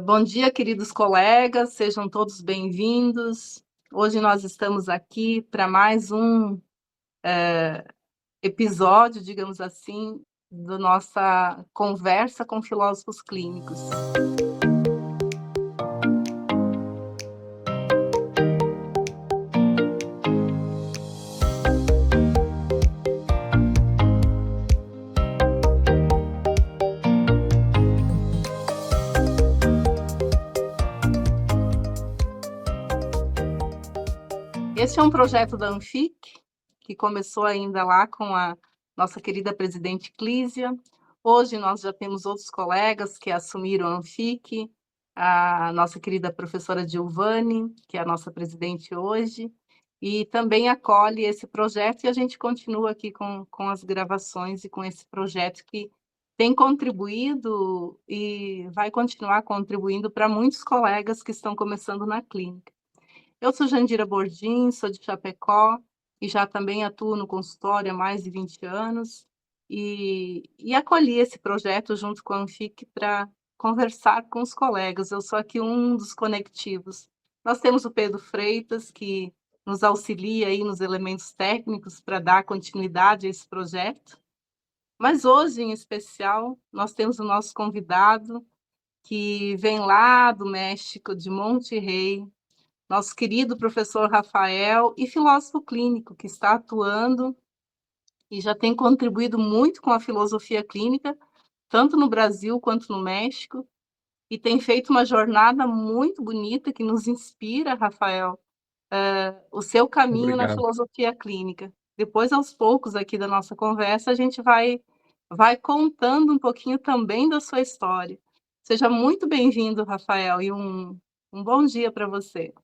Bom dia, queridos colegas, sejam todos bem-vindos. Hoje nós estamos aqui para mais um episódio, digamos assim, da nossa conversa com filósofos clínicos. Este é um projeto da Anfic, que começou ainda lá com a nossa querida presidente Clísia. Hoje nós já temos outros colegas que assumiram a Anfic, a nossa querida professora Giovanni, que é a nossa presidente hoje, e também acolhe esse projeto, e a gente continua aqui com as gravações e com esse projeto que tem contribuído e vai continuar contribuindo para muitos colegas que estão começando na clínica. Eu sou Jandira Bordim, sou de Chapecó e já também atuo no consultório há mais de 20 anos e acolhi esse projeto junto com a Anfic para conversar com os colegas. Eu sou aqui um dos conectivos. Nós temos o Pedro Freitas, que nos auxilia aí nos elementos técnicos para dar continuidade a esse projeto. Mas hoje, em especial, nós temos o nosso convidado, que vem lá do México, de Monterrey, nosso querido professor Rafael, e filósofo clínico, que está atuando e já tem contribuído muito com a filosofia clínica, tanto no Brasil quanto no México, e tem feito uma jornada muito bonita que nos inspira, Rafael, o seu caminho na Obrigado. filosofia clínica. Depois, aos poucos, aqui da nossa conversa, a gente vai contando um pouquinho também da sua história. Seja muito bem-vindo, Rafael, e um bom dia para você.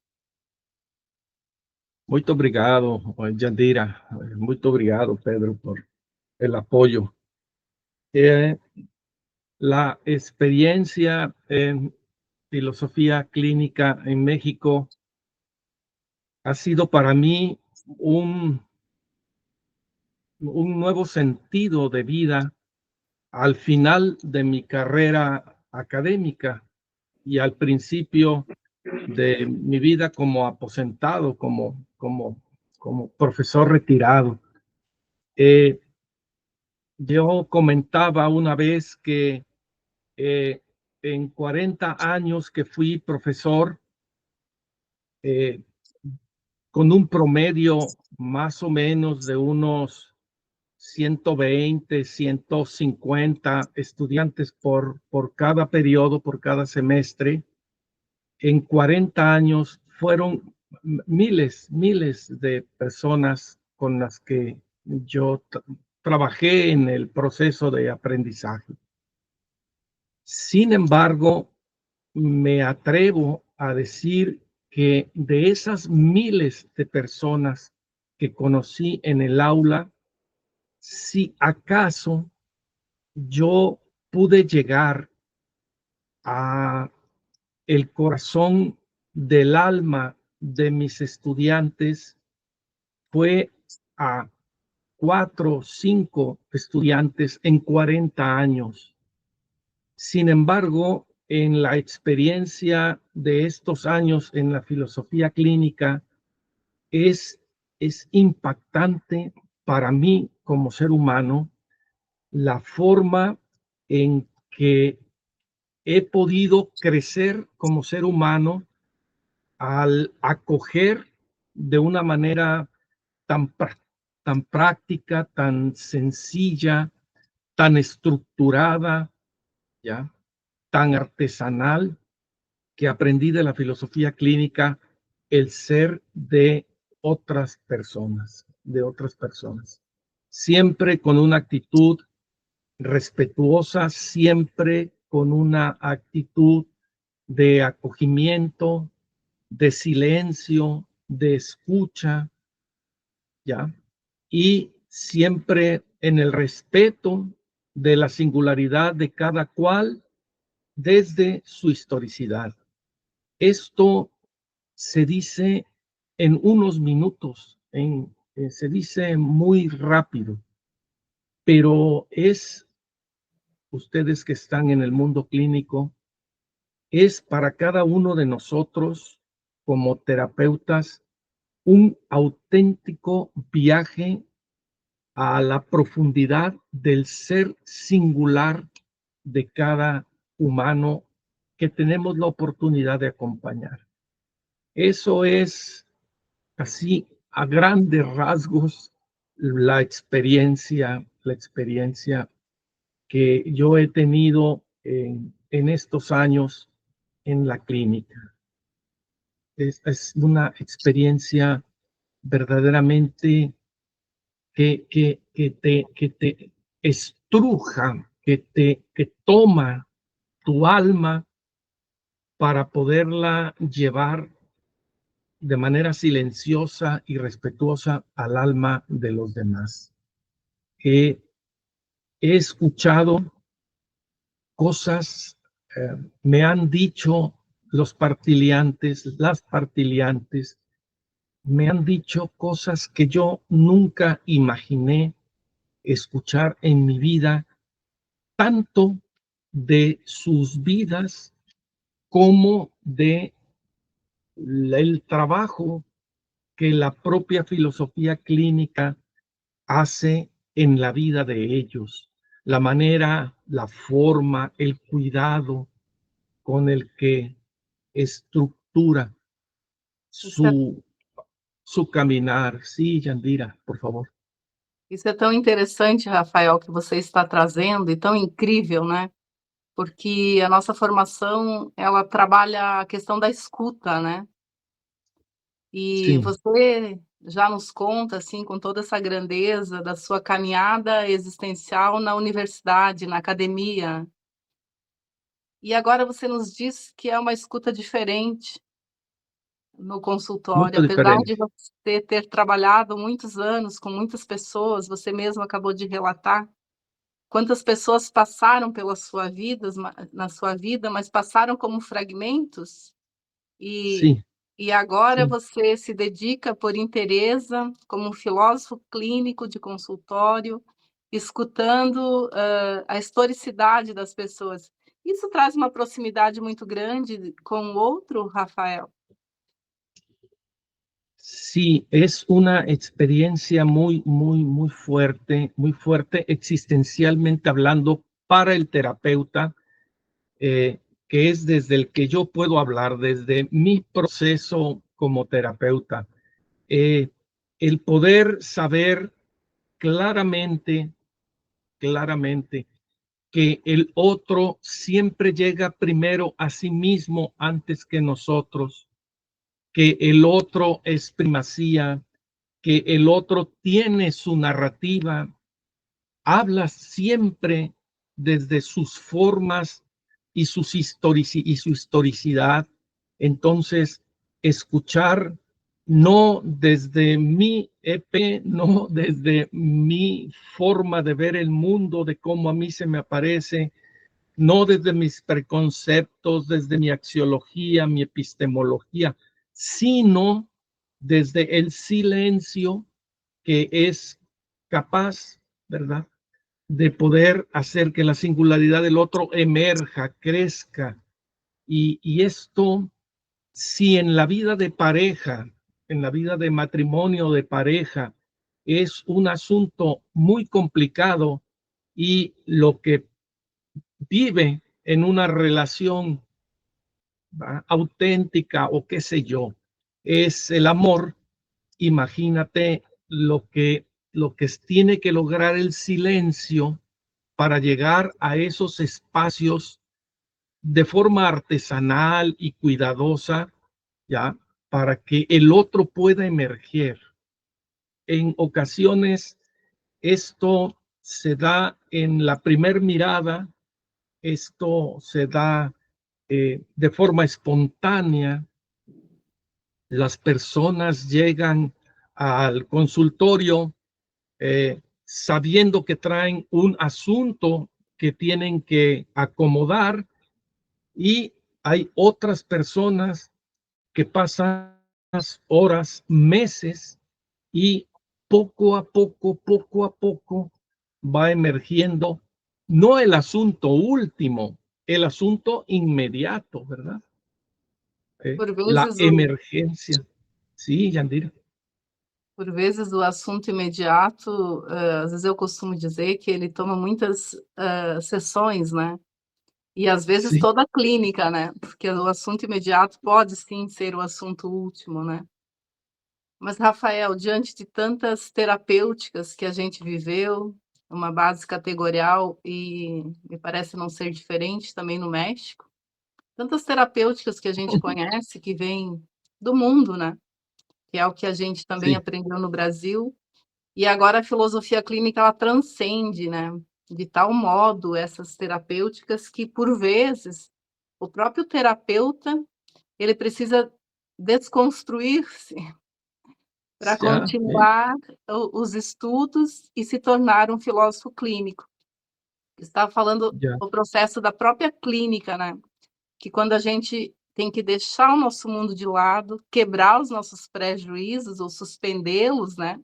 Muito obrigado, Yandira. Muito obrigado, Pedro, por el apoyo. La experiencia en filosofía clínica en México ha sido para mí un nuevo sentido de vida al final de mi carrera académica y al principio de mi vida como aposentado, como profesor retirado. Yo comentaba una vez que en 40 años que fui profesor, con un promedio más o menos de unos 120, 150 estudiantes por cada periodo, por cada semestre, en 40 años fueron miles de personas con las que yo trabajé en el proceso de aprendizaje. Sin embargo, me atrevo a decir que de esas miles de personas que conocí en el aula, si acaso yo pude llegar a el corazón del alma de mis estudiantes, fue a 4 o 5 estudiantes en 40 años. Sin embargo, en la experiencia de estos años en la filosofía clínica, es impactante para mí como ser humano la forma en que he podido crecer como ser humano al acoger de una manera tan, tan práctica, tan sencilla, tan estructurada, ¿ya? Tan artesanal, que aprendí de la filosofía clínica el ser de otras personas, Siempre con una actitud respetuosa, siempre con una actitud de acogimiento, de silencio, de escucha, ¿ya? Y siempre en el respeto de la singularidad de cada cual desde su historicidad. Esto se dice en unos minutos, se dice muy rápido, pero ustedes que están en el mundo clínico, es para cada uno de nosotros como terapeutas un auténtico viaje a la profundidad del ser singular de cada humano que tenemos la oportunidad de acompañar. Eso es, así a grandes rasgos, la experiencia que yo he tenido en estos años en la clínica. Es una experiencia verdaderamente que te estruja, que toma tu alma para poderla llevar de manera silenciosa y respetuosa al alma de los demás. He escuchado cosas, me han dicho los partiliantes, las partiliantes, me han dicho cosas que yo nunca imaginé escuchar en mi vida, tanto de sus vidas como de el trabajo que la propia filosofía clínica hace en la vida de ellos, la manera, la forma, el cuidado con el que estructura Isso é, su, su caminar. Sí, Yandira, por favor. isso é tão interessante, Rafael, que você está trazendo, e tão incrível, né? Porque a nossa formação, ela trabalha a questão da escuta, né? E Sí, você já nos conta, assim, com toda essa grandeza da sua caminhada existencial na universidade, na academia. E agora você nos diz que é uma escuta diferente no consultório, muy apesar de diferente. você ter trabalhado muitos anos com muitas pessoas, você mesmo acabou de relatar quantas pessoas passaram pela sua vida, na sua vida, mas passaram como fragmentos. E Sí, e agora sí. você se dedica por interesse, como um filósofo clínico de consultório, escutando, a historicidade das pessoas. Isso traz uma proximidade muito grande com o outro, Rafael? Sí, es una experiencia muy fuerte existencialmente hablando para el terapeuta, que es desde el que yo puedo hablar, desde mi proceso como terapeuta. Eh, el poder saber claramente, claramente, que el otro siempre llega primero a sí mismo antes que nosotros, que el otro es primacía, que el otro tiene su narrativa, habla siempre desde sus formas y, y su historicidad. Entonces, escuchar no desde mi EP, no desde mi forma de ver el mundo, de cómo a mí se me aparece, no desde mis preconceptos, desde mi axiología, mi epistemología, sino desde el silencio que es capaz, ¿verdad?, de poder hacer que la singularidad del otro emerja, crezca. Y esto, si en la vida de pareja, en la vida de matrimonio de pareja, es un asunto muy complicado y lo que vive en una relación, ¿va?, auténtica o qué sé yo, es el amor, imagínate lo que tiene que lograr el silencio para llegar a esos espacios de forma artesanal y cuidadosa, ya, para que el otro pueda emerger. En ocasiones esto se da en la primer mirada, esto se da de forma espontánea. Las personas llegan al consultorio sabiendo que traen un asunto que tienen que acomodar, y hay otras personas que pasan horas, meses, y poco a poco va emergiendo no el asunto último, el asunto inmediato, ¿verdad? Por La vezes, emergencia. Sí, Yandira. por vezes o assunto imediato, às vezes eu costumo dizer que ele toma muitas, sessões, né, e às vezes Sí, toda a clínica, né, porque o assunto imediato pode sim ser o assunto último, né. Mas, Rafael, diante de tantas terapêuticas que a gente viveu, uma base categorial e me parece não ser diferente também no México, tantas terapêuticas que a gente conhece que vêm do mundo, né, que é o que a gente também sí, aprendeu no Brasil, e agora a filosofia clínica ela transcende, né, de tal modo essas terapêuticas que, por vezes, o próprio terapeuta, ele precisa desconstruir-se para ya, continuar os estudos e se tornar um filósofo clínico. Estava falando ya, o processo da própria clínica, né, que quando a gente tem que deixar o nosso mundo de lado, quebrar os nossos prejuízos ou suspendê-los, né,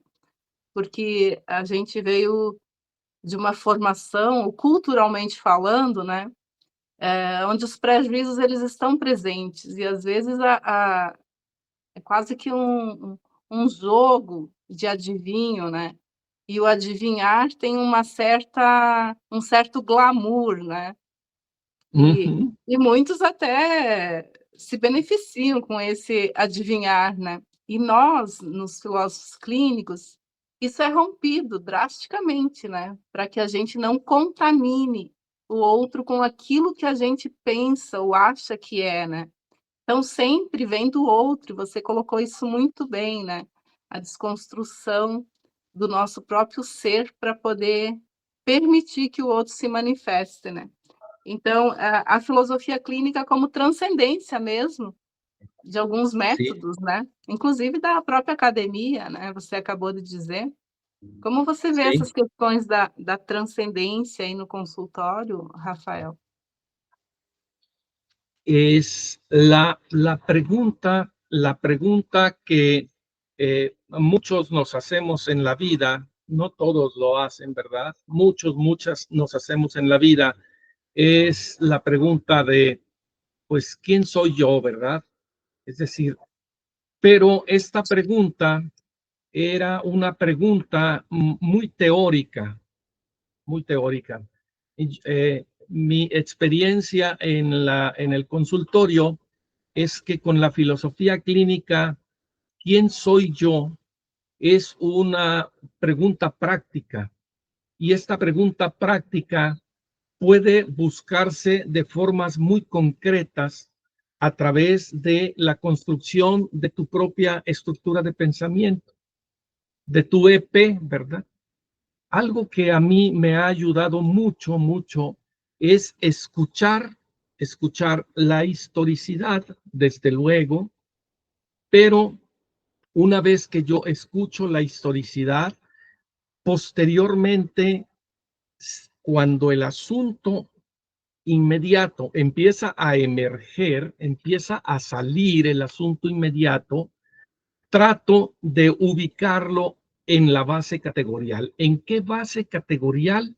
porque a gente veio de uma formação, culturalmente falando, né, onde os prejuízos eles estão presentes e às vezes é quase que um jogo de adivinho, né, e o adivinhar tem um certo glamour, né, e ujú, e muitos até se beneficiam com esse adivinhar, né. E nós, nos filósofos clínicos, isso é rompido drasticamente, né, para que a gente não contamine o outro com aquilo que a gente pensa ou acha que é, né. Então sempre vem do outro, e você colocou isso muito bem, né, a desconstrução do nosso próprio ser para poder permitir que o outro se manifeste, né. Então, a filosofia clínica como transcendência mesmo de alguns sí, métodos, né, inclusive da própria academia, né, você acabou de dizer. Como você vê sí. essas questões da transcendência aí no consultório, Rafael? Es la pregunta que muchos nos hacemos en la vida, no todos lo hacen, ¿verdad? Muchas nos hacemos en la vida, es la pregunta de, pues, ¿quién soy yo, verdad? Es decir, pero esta pregunta era una pregunta muy teórica, muy teórica. Mi experiencia en el consultorio es que con la filosofía clínica, ¿quién soy yo? Es una pregunta práctica y esta pregunta práctica puede buscarse de formas muy concretas a través de la construcción de tu propia estructura de pensamiento, de tu EP, ¿verdad? Algo que a mí me ha ayudado mucho es escuchar la historicidad, desde luego, pero una vez que yo escucho la historicidad, posteriormente, cuando el asunto inmediato empieza a emerger, empieza a salir el asunto inmediato, trato de ubicarlo en la base categorial. ¿En qué base categorial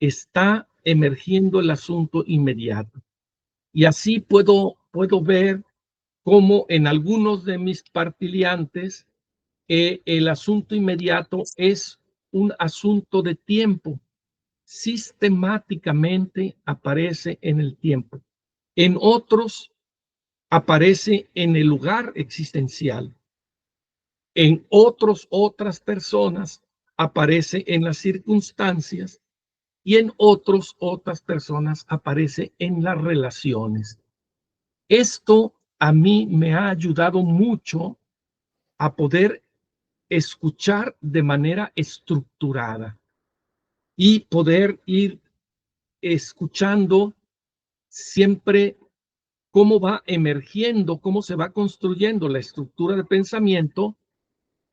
está emergiendo el asunto inmediato? Y así puedo ver cómo en algunos de mis partiliantes el asunto inmediato es un asunto de tiempo. Sistemáticamente aparece en el tiempo. En otros aparece en el lugar existencial. En otras personas aparece en las circunstancias y en otras personas aparece en las relaciones. Esto a mí me ha ayudado mucho a poder escuchar de manera estructurada y poder ir escuchando siempre cómo va emergiendo, cómo se va construyendo la estructura de pensamiento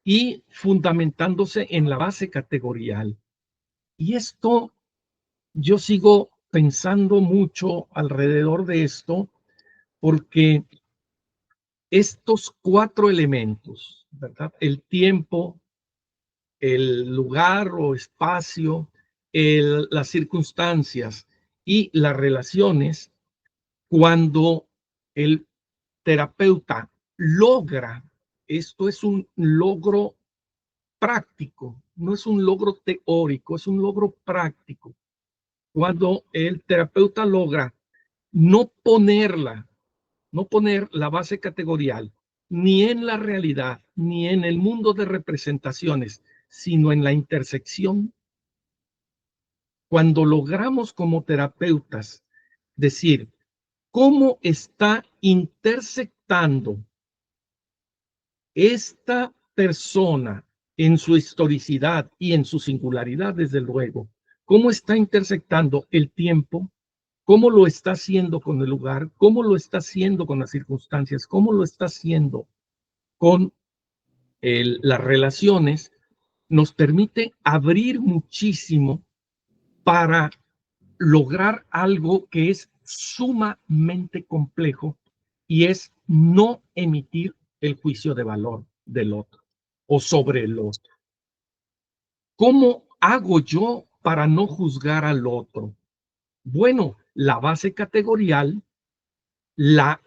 y fundamentándose en la base categorial. Y esto, yo sigo pensando mucho alrededor de esto, porque estos cuatro elementos, ¿verdad? El tiempo, el lugar o espacio, las circunstancias y las relaciones cuando el terapeuta logra, esto es un logro práctico, no es un logro teórico, es un logro práctico. Cuando el terapeuta logra no poner la base categorial ni en la realidad, ni en el mundo de representaciones, sino en la intersección. Cuando logramos como terapeutas decir cómo está intersectando esta persona en su historicidad y en su singularidad, desde luego, cómo está intersectando el tiempo, cómo lo está haciendo con el lugar, cómo lo está haciendo con las circunstancias, cómo lo está haciendo con las relaciones, nos permite abrir muchísimo para lograr algo que es sumamente complejo, y es no emitir el juicio de valor del otro o sobre el otro. ¿Cómo hago yo para no juzgar al otro? Bueno, la base categorial la,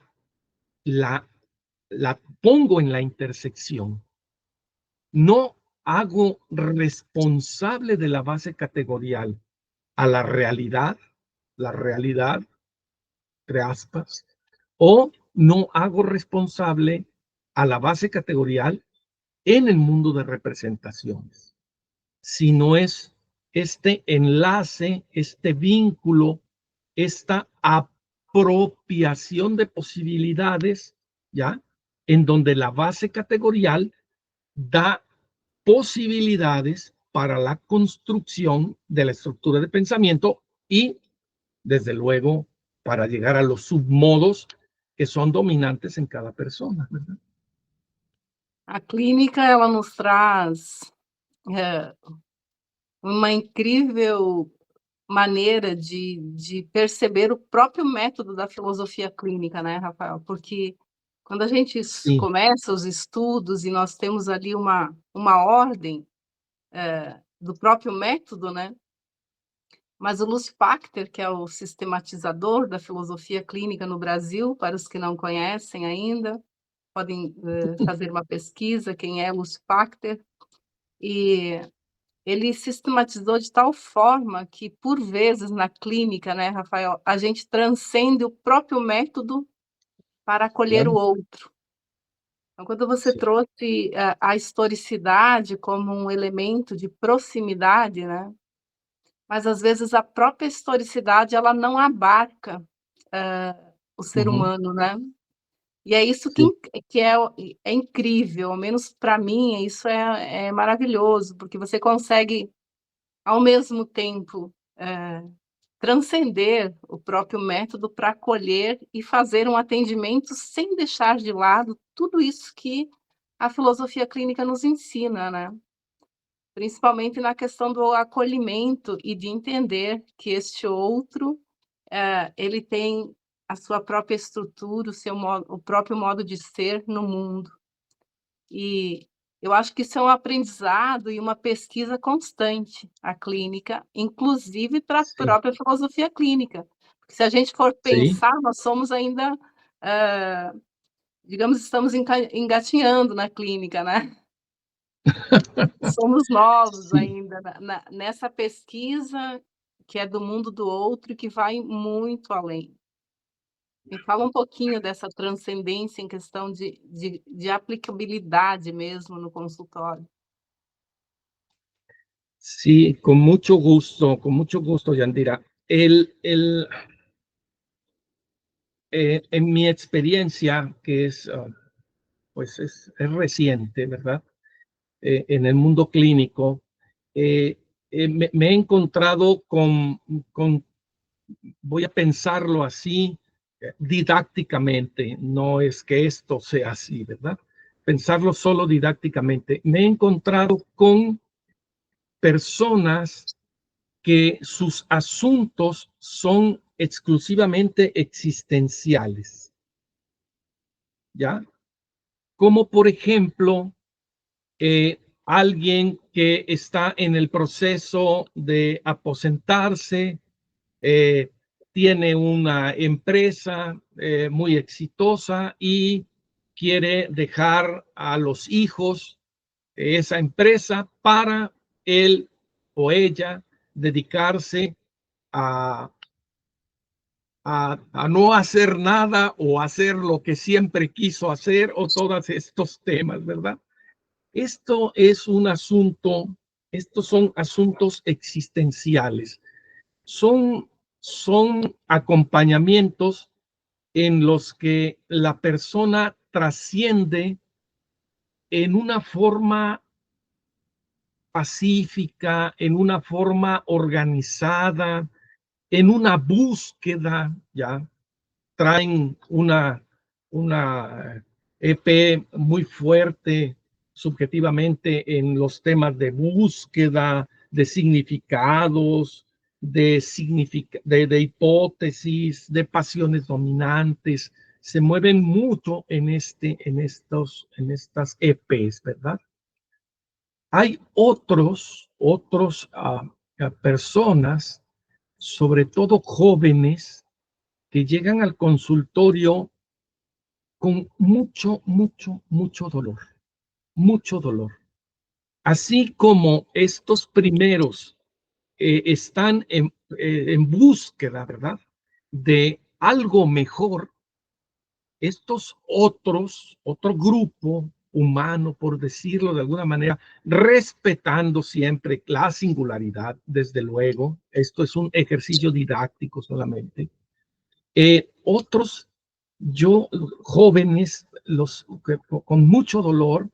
la, la pongo en la intersección. No hago responsable de la base categorial a la realidad, entre aspas, o no hago responsable a la base categorial en el mundo de representaciones, sino es este enlace, este vínculo, esta apropiación de posibilidades, ¿ya? En donde la base categorial da posibilidades para la construcción de la estructura de pensamiento y, desde luego, para llegar a los submodos que son dominantes en cada persona, ¿verdad? A clínica, ela nos traz uma incrível maneira de perceber o próprio método da filosofia clínica, né, Rafael? Porque quando a gente Sí, começa os estudos e nós temos ali uma ordem do próprio método, né? Mas o Lúcio Pachter, que é o sistematizador da filosofia clínica no Brasil, para os que não conhecem ainda, podem fazer uma pesquisa, quem é Lúcio Pachter, e ele sistematizou de tal forma que, por vezes, na clínica, né, Rafael, a gente transcende o próprio método para acolher o claro, outro. Então, quando você sí, trouxe a historicidade como um elemento de proximidade, né, mas às vezes a própria historicidade ela não abarca, o ser ujú, humano, né. E é isso que sí, é incrível, ao menos para mim, isso é maravilhoso, porque você consegue, ao mesmo tempo, transcender o próprio método para acolher e fazer um atendimento sem deixar de lado tudo isso que a filosofia clínica nos ensina, né. Principalmente na questão do acolhimento e de entender que este outro, ele tem a sua própria estrutura, o próprio modo de ser no mundo. E eu acho que isso é um aprendizado e uma pesquisa constante, a clínica, inclusive para a sí, própria filosofia clínica. Porque se a gente for sí, pensar, nós somos ainda, digamos, estamos engatinhando na clínica, né. Somos novos sí. ainda nessa pesquisa que é do mundo do outro e que vai muito além. Me fala um pouquinho dessa transcendência em questão de aplicabilidade mesmo no consultório. Sí, con mucho gusto, Yandira. En mi experiencia, que es, pues es reciente, ¿verdad? En el mundo clínico, eh, me he encontrado con, voy a pensarlo así, didácticamente, no es que esto sea así, ¿verdad? Pensarlo solo didácticamente. Me he encontrado con personas que sus asuntos son exclusivamente existenciales, ¿ya? Como por ejemplo, alguien que está en el proceso de aposentarse, tiene una empresa muy exitosa y quiere dejar a los hijos esa empresa para él o ella dedicarse a, a no hacer nada o hacer lo que siempre quiso hacer o todos estos temas, ¿verdad? Esto es un asunto, estos son asuntos existenciales, son acompañamientos en los que la persona trasciende en una forma pacífica, en una forma organizada, en una búsqueda, ya traen una EP muy fuerte subjetivamente en los temas de búsqueda, de significados, de hipótesis, de pasiones dominantes. Se mueven mucho en estas EPs, ¿verdad? Hay otras personas, sobre todo jóvenes, que llegan al consultorio con mucho dolor. Así como estos primeros están en búsqueda, ¿verdad?, de algo mejor, estos otro grupo humano, por decirlo de alguna manera, respetando siempre la singularidad, desde luego, esto es un ejercicio didáctico solamente. Otros, jóvenes, con mucho dolor,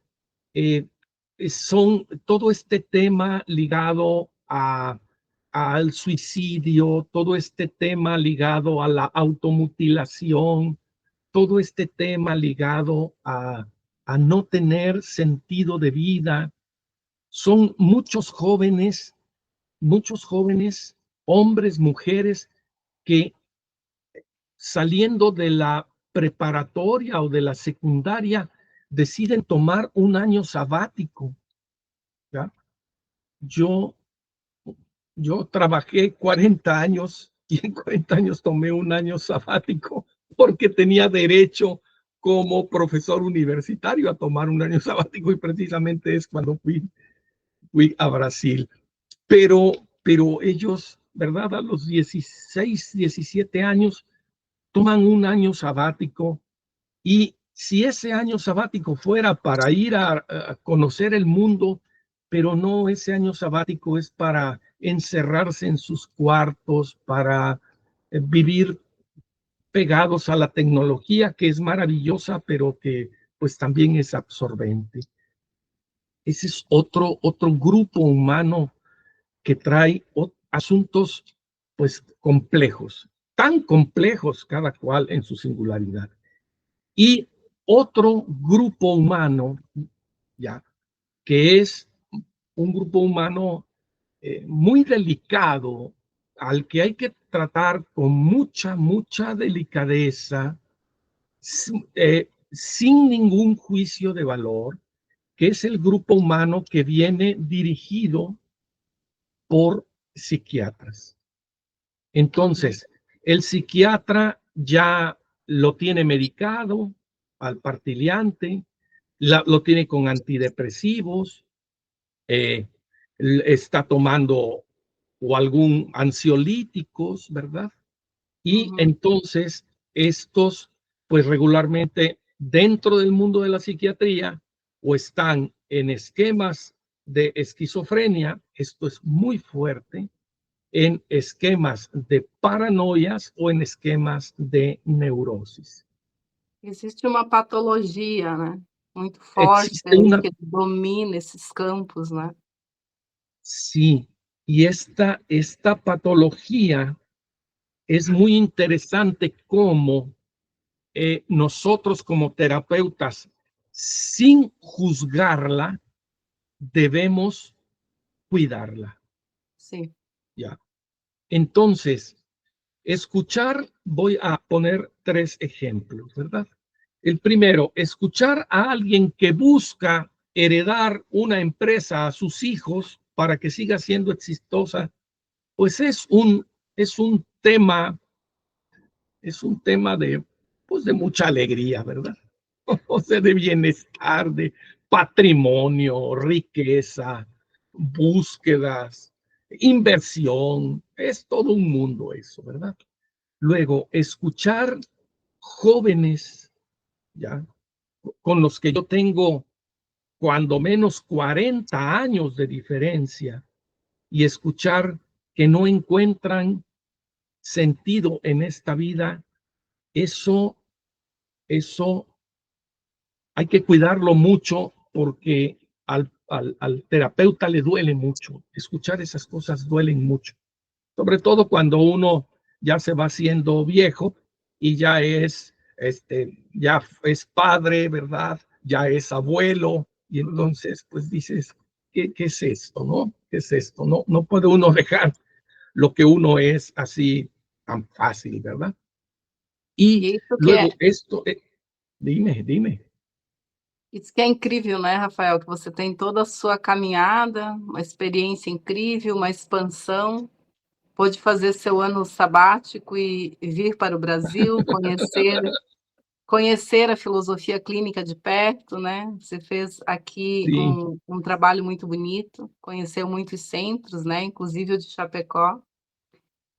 son todo este tema ligado al suicidio, todo este tema ligado a la automutilación, todo este tema ligado a no tener sentido de vida. Son muchos jóvenes, hombres, mujeres, que saliendo de la preparatoria o de la secundaria deciden tomar un año sabático, ¿ya? Yo trabajé 40 años y en 40 años tomé un año sabático porque tenía derecho como profesor universitario a tomar un año sabático, y precisamente es cuando fui a Brasil. Pero ellos, ¿verdad? A los 16, 17 años toman un año sabático, y si ese año sabático fuera para ir a conocer el mundo, pero no, ese año sabático es para encerrarse en sus cuartos, para vivir pegados a la tecnología, que es maravillosa, pero que pues también es absorbente. Ese es otro grupo humano que trae asuntos pues complejos, tan complejos cada cual en su singularidad. Y otro grupo humano, ya, que es un grupo humano muy delicado, al que hay que tratar con mucha delicadeza, sin ningún juicio de valor, que es el grupo humano que viene dirigido por psiquiatras. Entonces, el psiquiatra ya lo tiene medicado al partiliante, lo tiene con antidepresivos, está tomando o algún ansiolíticos, ¿verdad? Y entonces estos, pues regularmente dentro del mundo de la psiquiatría, o están en esquemas de esquizofrenia, esto es muy fuerte, en esquemas de paranoias o en esquemas de neurosis. Existe uma patologia, né, muito forte Existe aí una, que domina esses campos, né. sí, y esta patología es muy interesante cómo nosotros como terapeutas, sin juzgarla, debemos cuidarla, Sim. ¿ya? Entonces, escuchar, voy a poner 3 ejemplos, ¿verdad? El primero, escuchar a alguien que busca heredar una empresa a sus hijos para que siga siendo exitosa, pues es un tema es un tema pues de mucha alegría, ¿verdad? O sea, de bienestar, de patrimonio, riqueza, búsquedas, inversión, es todo un mundo eso, ¿verdad? Luego, escuchar jóvenes, ya, con los que yo tengo cuando menos 40 años de diferencia, y escuchar que no encuentran sentido en esta vida, eso hay que cuidarlo mucho porque al terapeuta le duele mucho. Escuchar esas cosas duelen mucho, sobre todo cuando uno ya se va haciendo viejo y ya es padre, ¿verdad? Ya es abuelo, y entonces pues dices, ¿qué es esto, no? ¿Qué es esto? No puede uno dejar lo que uno es así tan fácil, ¿verdad? Y E isso que luego esto, dime. isso que é incrível, né, Rafael, que você tem toda a sua caminhada, uma experiência incrível, uma expansão, pôde fazer seu ano sabático e vir para o Brasil, conhecer a filosofia clínica de perto, né, você fez aqui Sí, um trabalho muito bonito, conheceu muitos centros, né, inclusive o de Chapecó.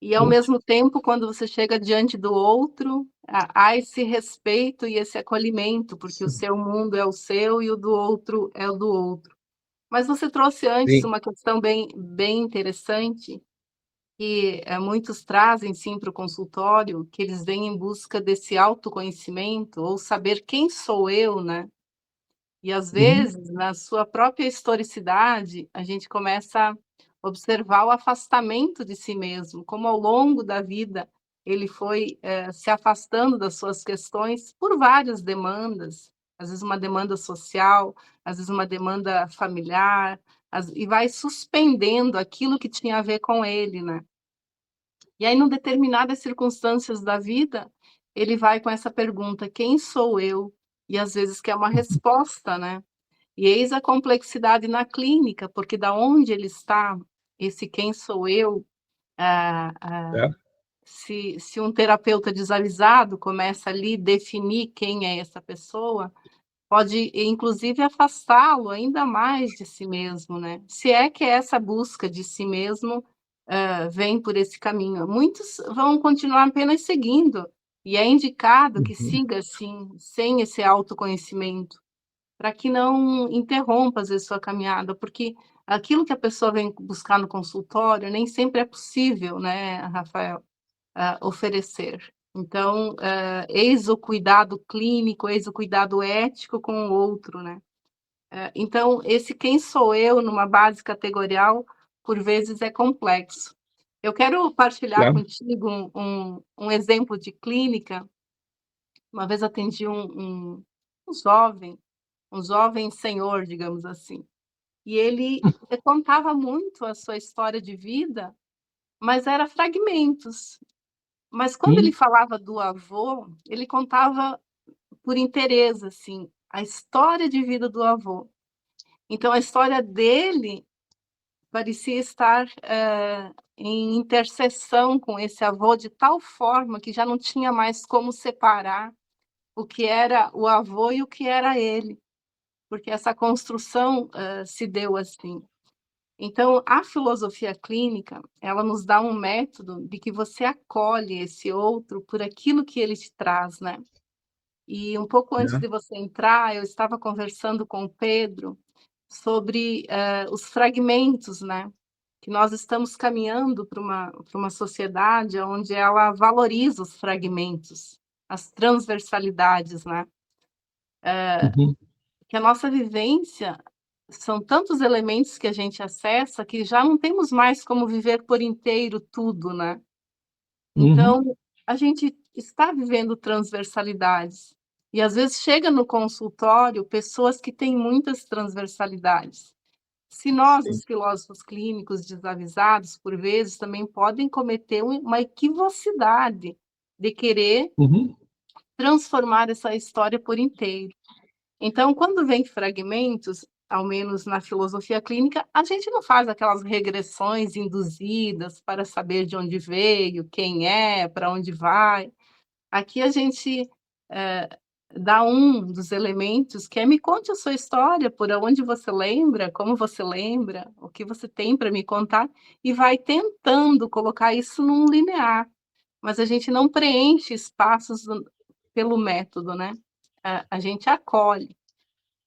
E ao mucho. mesmo tempo, quando você chega diante do outro, há esse respeito e esse acolhimento, porque o Sí, seu mundo é o seu e o do outro é o do outro. Mas você trouxe antes sí. uma questão bem interessante, que, muitos trazem sim para o consultório, que eles vêm em busca desse autoconhecimento ou saber quem sou eu, né. E às Ujú, vezes, na sua própria historicidade, a gente começa a observar o afastamento de si mesmo, como ao longo da vida ele foi, se afastando das suas questões por várias demandas, às vezes uma demanda social, às vezes uma demanda familiar, e vai suspendendo aquilo que tinha a ver com ele, né. E aí, em determinadas circunstâncias da vida, ele vai com essa pergunta: "Quem sou eu?" E às vezes quer uma ujú. resposta, né. E eis a complexidade na clínica, porque da onde ele está, esse quem sou eu, ah ah, Ya. se um terapeuta desavisado começa ali definir quem é essa pessoa, pode inclusive afastá-lo ainda mais de si mesmo, né. Se é que essa busca de si mesmo, vem por esse caminho. Muitos vão continuar apenas seguindo, e é indicado que Ujú, siga assim, sem esse autoconhecimento. Para que não interrompa, às vezes, sua caminhada, porque aquilo que a pessoa vem buscar no consultório nem sempre é possível, né, Rafael, oferecer. Então, eis o cuidado clínico, eis o cuidado ético com o outro, né. Então, esse "quem sou eu" numa base categorial, por vezes, é complexo. Eu quero partilhar claro. contigo um exemplo de clínica. Uma vez atendi um jovem, um jovem senhor, digamos assim. E ele contava muito a sua história de vida, mas era fragmentos. Mas quando ele Mm, falava do avô, ele contava por interesse, assim, a história de vida do avô. Então a história dele parecia estar, em interseção com esse avô, de tal forma que já não tinha mais como separar o que era o avô e o que era ele, porque essa construção, se deu assim. Então, a filosofia clínica, ela nos dá um método de que você acolhe esse outro por aquilo que ele te traz, né. E um pouco antes ya. de você entrar, eu estava conversando com o Pedro sobre, os fragmentos, né, que nós estamos caminhando para uma sociedade onde ela valoriza os fragmentos, as transversalidades, né. Ujú, Que a nossa vivência são tantos elementos que a gente acessa que já não temos mais como viver por inteiro tudo, né. ujú, Então, a gente está vivendo transversalidades, e às vezes chega no consultório pessoas que têm muitas transversalidades. Se nós, sí. os filósofos clínicos desavisados, por vezes, também podem cometer uma equivocidade de querer Ujú, transformar essa história por inteiro. Então, quando vem fragmentos, ao menos na filosofia clínica, a gente não faz aquelas regressões induzidas para saber de onde veio, quem é, para onde vai. Aqui a gente dá um dos elementos que é me conte a sua história, por onde você lembra, como você lembra, o que você tem para me contar, e vai tentando colocar isso num linear, mas a gente não preenche espaços pelo método, né? A gente acolhe.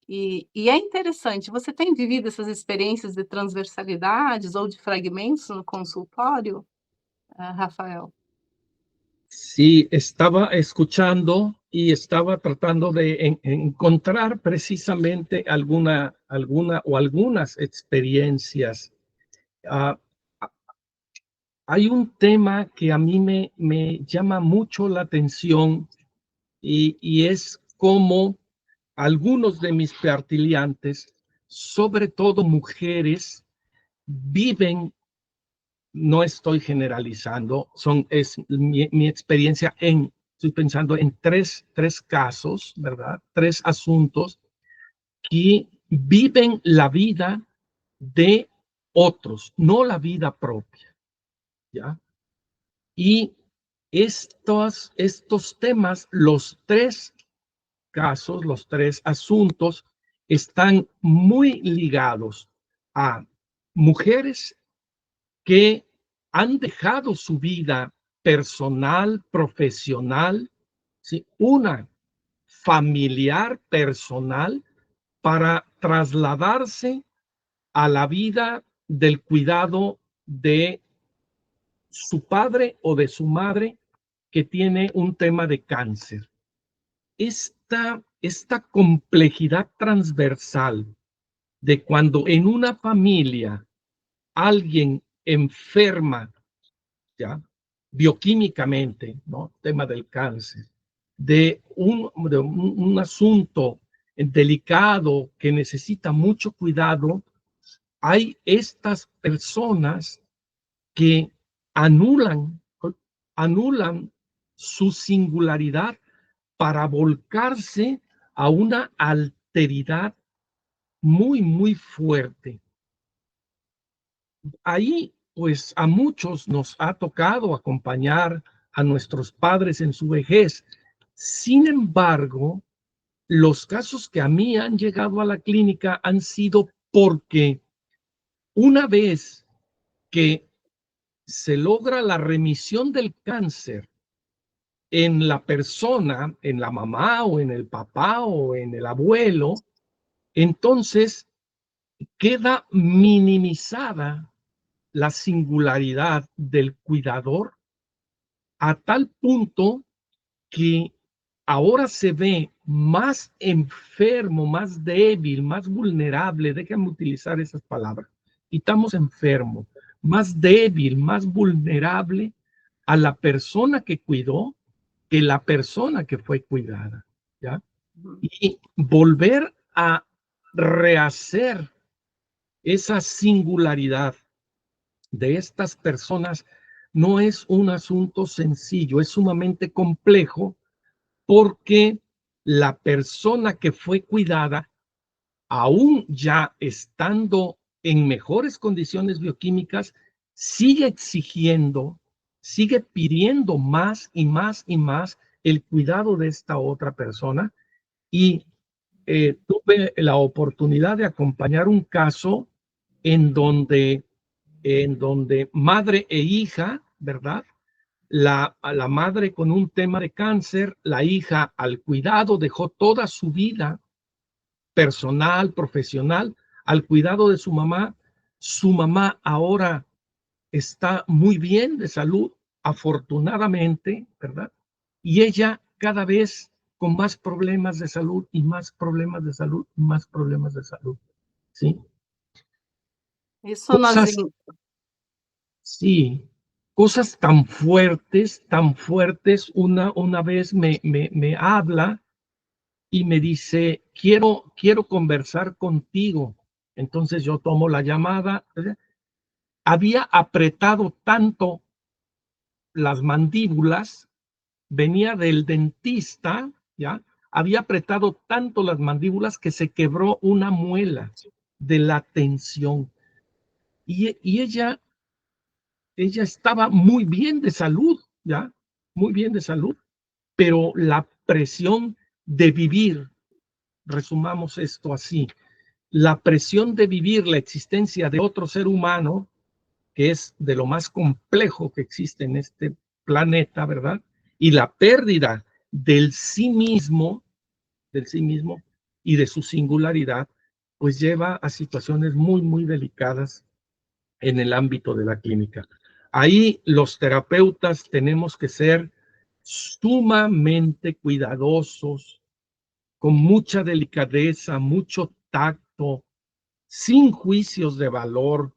E é interessante, você tem vivido essas experiências de transversalidades ou de fragmentos no consultório, Rafael? Sí, estaba escuchando y estaba tratando de encontrar precisamente alguna o algunas experiencias. Ah, hay un tema que a mí me llama mucho la atención y es cómo algunos de mis partiliantes, sobre todo mujeres, viven, no estoy generalizando, es mi experiencia estoy pensando en tres casos, ¿verdad? Tres asuntos que viven la vida de otros, no la vida propia, ¿ya? Y estos temas, los tres casos, los tres asuntos, están muy ligados a mujeres que han dejado su vida personal, profesional, ¿sí? Una familiar, personal, para trasladarse a la vida del cuidado de su padre o de su madre que tiene un tema de cáncer. Esta complejidad transversal de cuando en una familia alguien enferma, ¿ya? Bioquímicamente, ¿no? Tema del cáncer, de un asunto delicado que necesita mucho cuidado, hay estas personas que anulan, anulan su singularidad para volcarse a una alteridad muy, muy fuerte. Ahí, pues a muchos nos ha tocado acompañar a nuestros padres en su vejez. Sin embargo, los casos que a mí han llegado a la clínica han sido porque una vez que se logra la remisión del cáncer en la persona, en la mamá o en el papá o en el abuelo, entonces queda minimizada la singularidad del cuidador a tal punto que ahora se ve más enfermo, más débil, más vulnerable, déjenme utilizar esas palabras, quitamos enfermo, más débil, más vulnerable a la persona que cuidó que la persona que fue cuidada, ¿ya? Y volver a rehacer esa singularidad de estas personas no es un asunto sencillo, es sumamente complejo porque la persona que fue cuidada, aún ya estando en mejores condiciones bioquímicas, sigue exigiendo, sigue pidiendo más y más y más el cuidado de esta otra persona. Y tuve la oportunidad de acompañar un caso en donde, madre e hija, ¿verdad? A la madre con un tema de cáncer, la hija al cuidado, dejó toda su vida personal, profesional, al cuidado de su mamá. Su mamá ahora está muy bien de salud, afortunadamente, ¿verdad? Y ella cada vez con más problemas de salud y más problemas de salud y más problemas de salud, ¿sí? Isso nós Cosas, sí, cosas tan fuertes. Una vez me habla y me dice, quiero conversar contigo. Entonces yo tomo la llamada. Había apretado tanto las mandíbulas, venía del dentista, ¿ya? Había apretado tanto las mandíbulas que se quebró una muela de la tensión. Y ella estaba muy bien de salud, ¿ya? Muy bien de salud. pero la presión de vivir, resumamos esto así, la presión de vivir la existencia de otro ser humano, que es de lo más complejo que existe en este planeta, ¿verdad? Y la pérdida del sí mismo y de su singularidad, pues lleva a situaciones muy, muy delicadas en el ámbito de la clínica. Ahí los terapeutas tenemos que ser sumamente cuidadosos, con mucha delicadeza, mucho tacto, sin juicios de valor,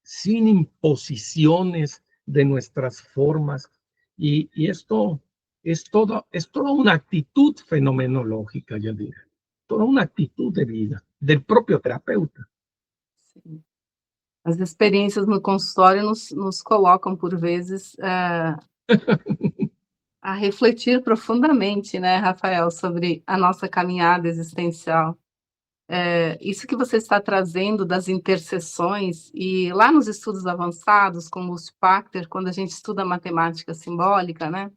sin imposiciones de nuestras formas. Y esto es toda una actitud fenomenológica, yo diría, toda una actitud de vida del propio terapeuta. Sim. As experiências no consultório nos colocam, por vezes, a refletir profundamente, né, Rafael, sobre a nossa caminhada existencial. Isso que você está trazendo das interseções, e lá nos estudos avançados, como o Spachter, quando a gente estuda matemática simbólica, né,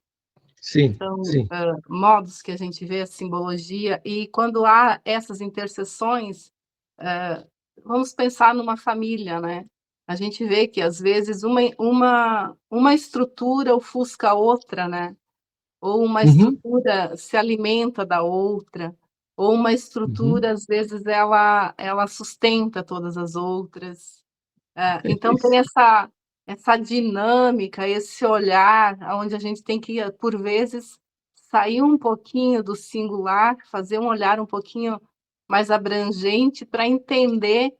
Sí, são, sí. modos que a gente vê a simbologia, e quando há essas interseções, hã, vamos pensar numa família, né, a gente vê que às vezes uma estrutura ofusca a outra, né, ou uma Ujú, estrutura se alimenta da outra, ou uma ujú. estrutura, às vezes, ela sustenta todas as outras. Então tem essa dinâmica, esse olhar aonde a gente tem que, por vezes, sair um pouquinho do singular, fazer um olhar um pouquinho mais abrangente para entender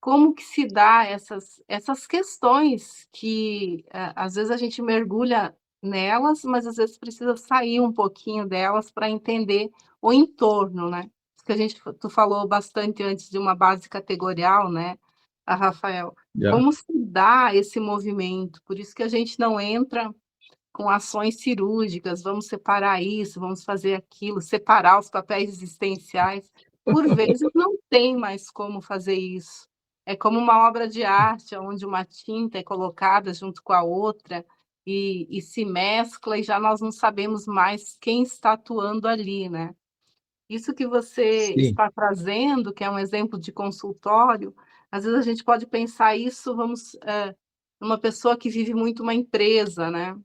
como que se dá essas questões que, às vezes a gente mergulha nelas, mas às vezes precisa sair um pouquinho delas para entender o entorno, né. Isso que a gente tu falou bastante antes de uma base categorial, né, Rafael. Ya. Como se dá esse movimento? Por isso que a gente não entra com ações cirúrgicas, vamos separar isso, vamos fazer aquilo, separar os papéis existenciais. Por vezes não tem mais como fazer isso. É como uma obra de arte, onde uma tinta é colocada junto com a outra e se mescla e já nós não sabemos mais quem está atuando ali, né. Isso que você Sí. está trazendo, que é um exemplo de consultório, às vezes a gente pode pensar isso, vamos, numa pessoa que vive muito uma empresa, né.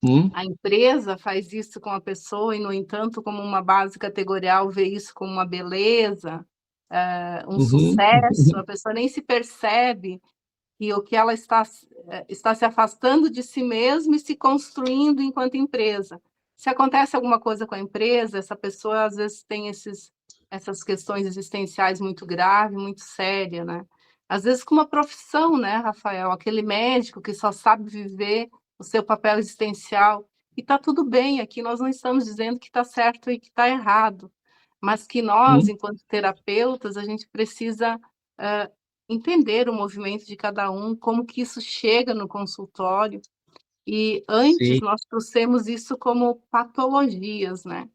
Mm, A empresa faz isso com a pessoa e, no entanto, como uma base categorial, vê isso como uma beleza, um ujú. sucesso, a pessoa nem se percebe e o que ela está se afastando de si mesma e se construindo enquanto empresa. Se acontece alguma coisa com a empresa, essa pessoa às vezes tem essas questões existenciais muito grave, muito séria, né. Às vezes com uma profissão, né, Rafael, aquele médico que só sabe viver o seu papel existencial, e está tudo bem, aqui nós não estamos dizendo que está certo e que está errado, mas que nós, Mm, enquanto terapeutas, a gente precisa, hã, entender o movimento de cada um, como que isso chega no consultório, e antes sí, nós trouxemos isso como patologias, né.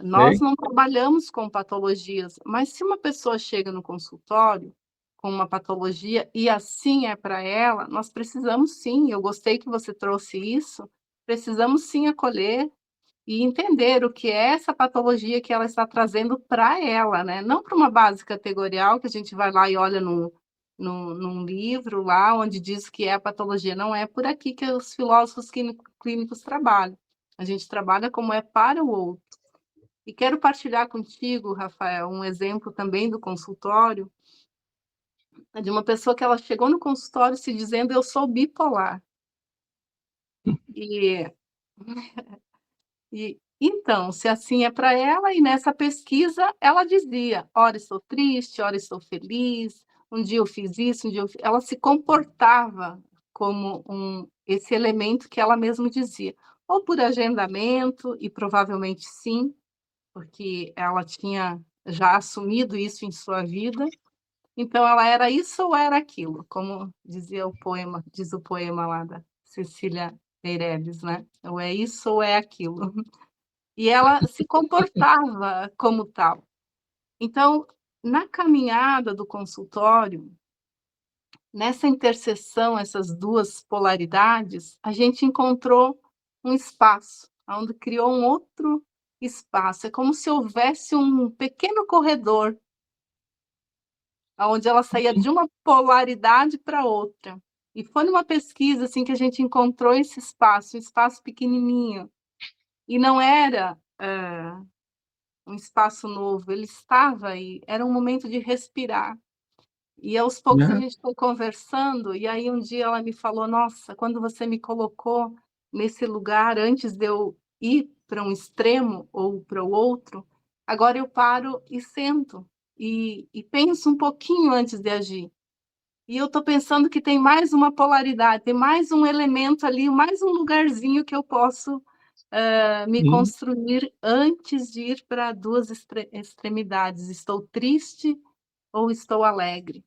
Nós sí, não trabalhamos com patologias, mas se uma pessoa chega no consultório com uma patologia e assim é para ela, nós precisamos sim, eu gostei que você trouxe isso, precisamos sim acolher e entender o que é essa patologia que ela está trazendo para ela, né, não para uma base categorial que a gente vai lá e olha num livro lá onde diz que é a patologia, não é por aqui que os filósofos clínicos trabalham, a gente trabalha como é para o outro. E quero partilhar contigo, Rafael, um exemplo também do consultório, de uma pessoa que ela chegou no consultório se dizendo: "Eu sou bipolar". E então, se assim é para ela, e nessa pesquisa ela dizia: "Ora estou triste, ora estou feliz, um dia eu fiz isso, um dia eu fi", ela se comportava como esse elemento que ela mesma dizia, ou por agendamento, e provavelmente sim, porque ela tinha já assumido isso em sua vida, então ela era isso ou era aquilo, como dizia o poema diz o poema lá da Cecília Meirelles, né, ou é isso ou é aquilo. E ela se comportava como tal. Então, na caminhada do consultório, nessa interseção, essas 2 polaridades, a gente encontrou um espaço. onde criou um outro espaço. É como se houvesse um pequeno corredor, onde ela saía de uma polaridade para outra. E foi numa pesquisa assim que a gente encontrou esse espaço, um espaço pequenininho. E não era um espaço novo, ele estava aí, era um momento de respirar. E aos poucos a Ya, gente foi conversando, e aí um dia ela me falou: Nossa, quando você me colocou nesse lugar, antes de eu ir para um extremo ou para o outro, agora eu paro e sento, e penso um pouquinho antes de agir. E eu estou pensando que tem mais uma polaridade, tem mais um elemento ali, mais um lugarzinho que eu posso me mm, construir antes de ir para duas extremidades. Estou triste ou estou alegre?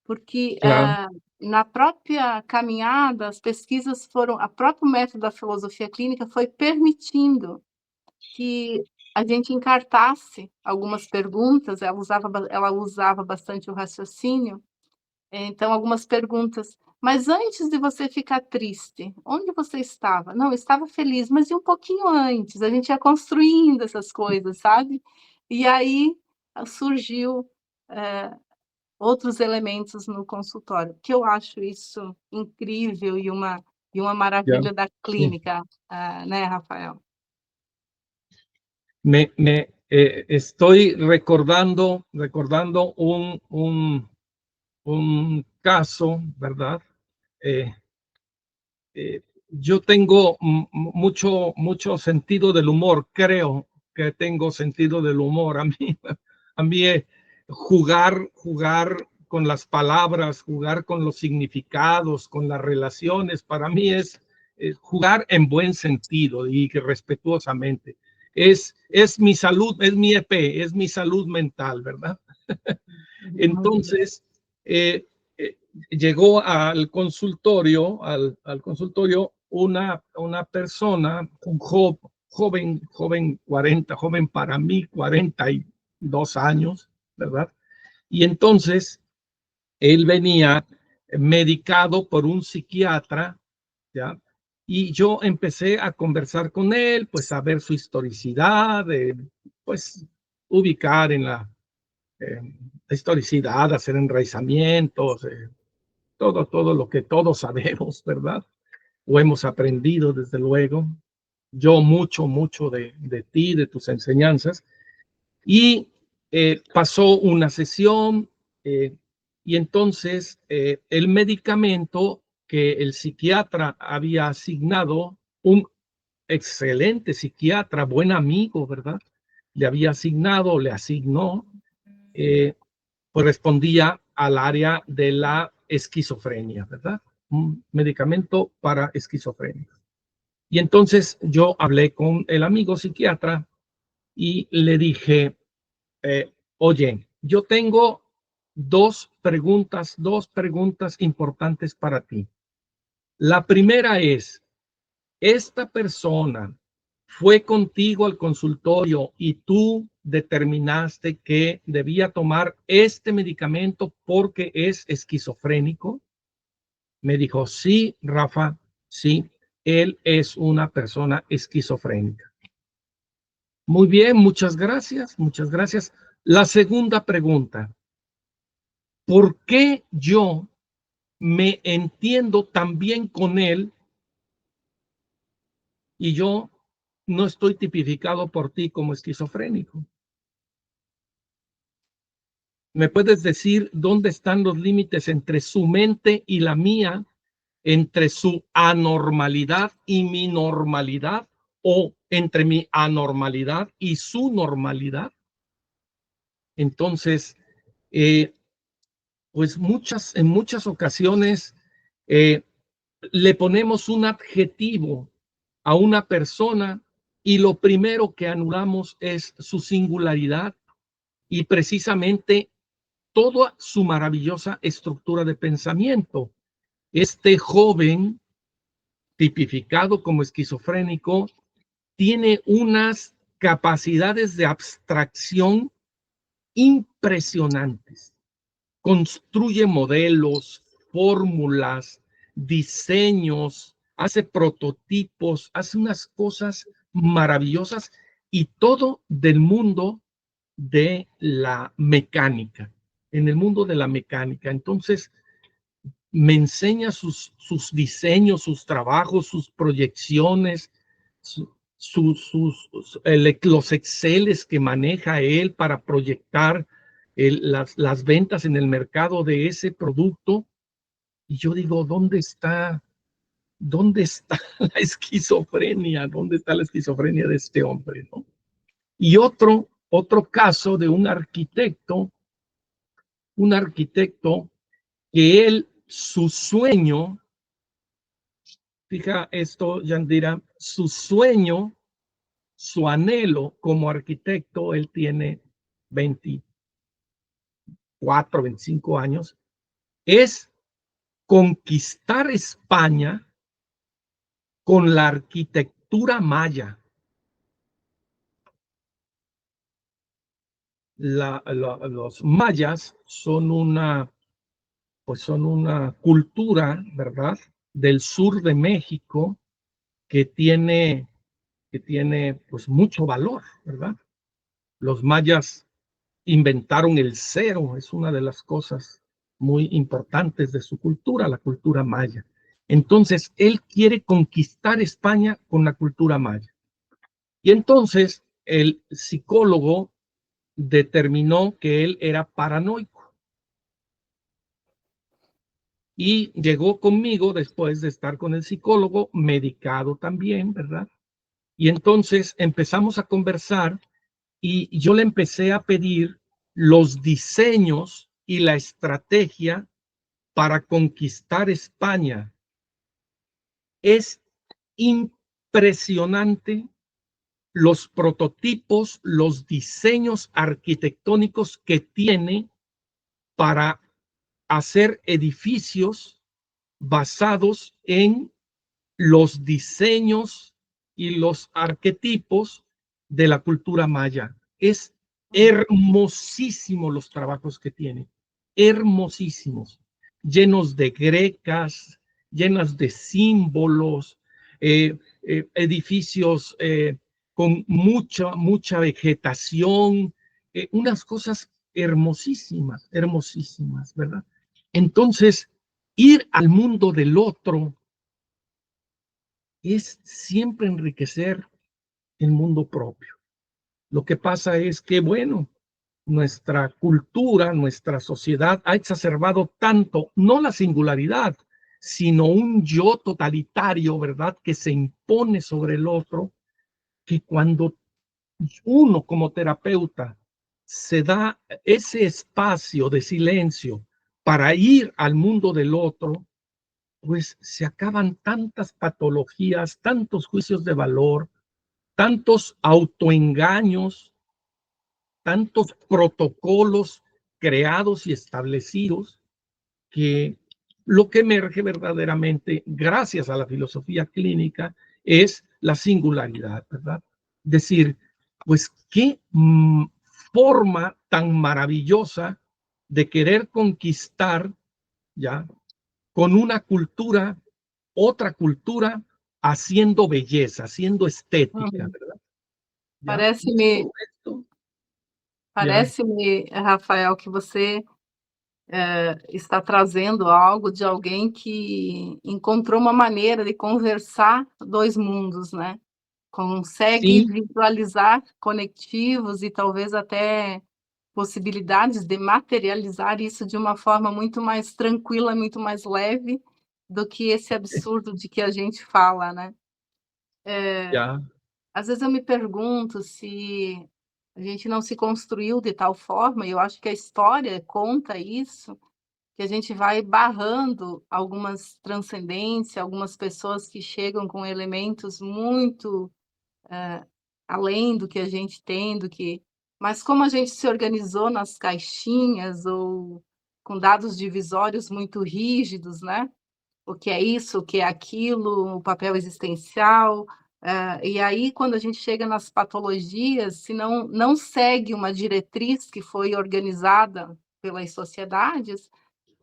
Porque claro, na própria caminhada, as pesquisas foram, a próprio método da filosofia clínica foi permitindo que a gente encartasse algumas perguntas, ela usava bastante o raciocínio, então algumas perguntas. Mas antes de você ficar triste, onde você estava? Não, eu estava feliz, mas e um pouquinho antes? A gente ia construindo essas coisas, sabe? E aí surgiu outros elementos no consultório, que eu acho isso incrível e uma ya, maravilha da sí. clínica, né, Rafael? Estoy recordando un caso, ¿verdad? Eh, yo tengo mucho sentido del humor, creo que tengo sentido del humor. A mí jugar con las palabras, jugar con los significados, con las relaciones, para mí es jugar en buen sentido y respetuosamente. Es mi salud, es mi EP, es mi salud mental, ¿verdad? Entonces, eh, eh, llegó al consultorio una persona, un joven 40, joven para mí, 42 años, ¿verdad? Y entonces él venía medicado por un psiquiatra, ¿ya? Y yo empecé a conversar con él, pues a ver su historicidad, pues ubicar en eh, la historicidad, hacer enraizamientos, todo lo que todos sabemos, ¿verdad? O hemos aprendido, desde luego. Yo mucho de ti, de tus enseñanzas. Y pasó una sesión y entonces el medicamento que el psiquiatra había asignado, un excelente psiquiatra, buen amigo, ¿verdad? Le había asignado, le asignó, correspondía al área de la esquizofrenia, ¿verdad? Un medicamento para esquizofrenia. Y entonces yo hablé con el amigo psiquiatra y le dije, oye, yo tengo dos preguntas importantes para ti. La primera es, ¿esta persona fue contigo al consultorio y tú determinaste que debía tomar este medicamento porque es esquizofrénico? Me dijo, sí, Rafa, sí, él es una persona esquizofrénica. Muy bien, muchas gracias, muchas gracias. La segunda pregunta, ¿por qué yo me entiendo tan bien con él y yo no estoy tipificado por ti como esquizofrénico? ¿Me puedes decir dónde están los límites entre su mente y la mía, entre su anormalidad y mi normalidad, o entre mi anormalidad y su normalidad? Entonces, eh, pues en muchas ocasiones eh, le ponemos un adjetivo a una persona y lo primero que anulamos es su singularidad y precisamente toda su maravillosa estructura de pensamiento. Este joven tipificado como esquizofrénico tiene unas capacidades de abstracción impresionantes. Construye modelos, fórmulas, diseños, hace prototipos, hace unas cosas maravillosas y todo del mundo de la mecánica, en el mundo de la mecánica. Entonces, me enseña sus diseños, sus trabajos, sus proyecciones, los Exceles que maneja él para proyectar las ventas en el mercado de ese producto. Y yo digo, ¿dónde está la esquizofrenia? ¿Dónde está la esquizofrenia de este hombre, no? Y otro caso de un arquitecto que él, su sueño, fija esto, Yandira, su sueño, su anhelo como arquitecto, él tiene 24, 25 años, es conquistar España con la arquitectura maya. Los mayas son una cultura, ¿verdad?, del sur de México que tiene pues mucho valor, ¿verdad? Los mayas inventaron el cero, es una de las cosas muy importantes de su cultura, la cultura maya. Entonces, él quiere conquistar España con la cultura maya. Y entonces, el psicólogo determinó que él era paranoico. Y llegó conmigo después de estar con el psicólogo, medicado también, ¿verdad? Y entonces empezamos a conversar y yo le empecé a pedir los diseños y la estrategia para conquistar España. Es impresionante los prototipos, los diseños arquitectónicos que tiene para hacer edificios basados en los diseños y los arquetipos de la cultura maya. Es hermosísimo los trabajos que tiene, hermosísimos, llenos de grecas, llenas de símbolos, edificios con mucha vegetación, unas cosas hermosísimas, hermosísimas, ¿verdad? Entonces, ir al mundo del otro es siempre enriquecer el mundo propio. Lo que pasa es que, bueno, nuestra cultura, nuestra sociedad ha exacerbado tanto, no la singularidad, sino un yo totalitario, ¿verdad?, que se impone sobre el otro, que cuando uno como terapeuta se da ese espacio de silencio para ir al mundo del otro, pues se acaban tantas patologías, tantos juicios de valor, tantos autoengaños, tantos protocolos creados y establecidos, que lo que emerge verdaderamente, gracias a la filosofía clínica, es la singularidad, ¿verdad? Decir, pues qué forma tan maravillosa de querer conquistar, ¿ya?, con una cultura, otra cultura, haciendo belleza, haciendo estética, ¿verdad? ¿Ya? Parece-me, Ya. parece-me, Rafael, que você está trazendo algo de alguém que encontrou uma maneira de conversar dois mundos, né? Consegue Sí, visualizar conectivos e talvez até possibilidades de materializar isso de uma forma muito mais tranquila, muito mais leve do que esse absurdo de que a gente fala, né? ya, Às vezes eu me pergunto se a gente não se construiu de tal forma, e eu acho que a história conta isso, que a gente vai barrando algumas transcendência, algumas pessoas que chegam com elementos muito além do que a gente tem, do que mas como a gente se organizou nas caixinhas ou com dados divisórios muito rígidos, né, o que é isso, o que é aquilo, o papel existencial, e aí quando a gente chega nas patologias, se não segue uma diretriz que foi organizada pelas sociedades,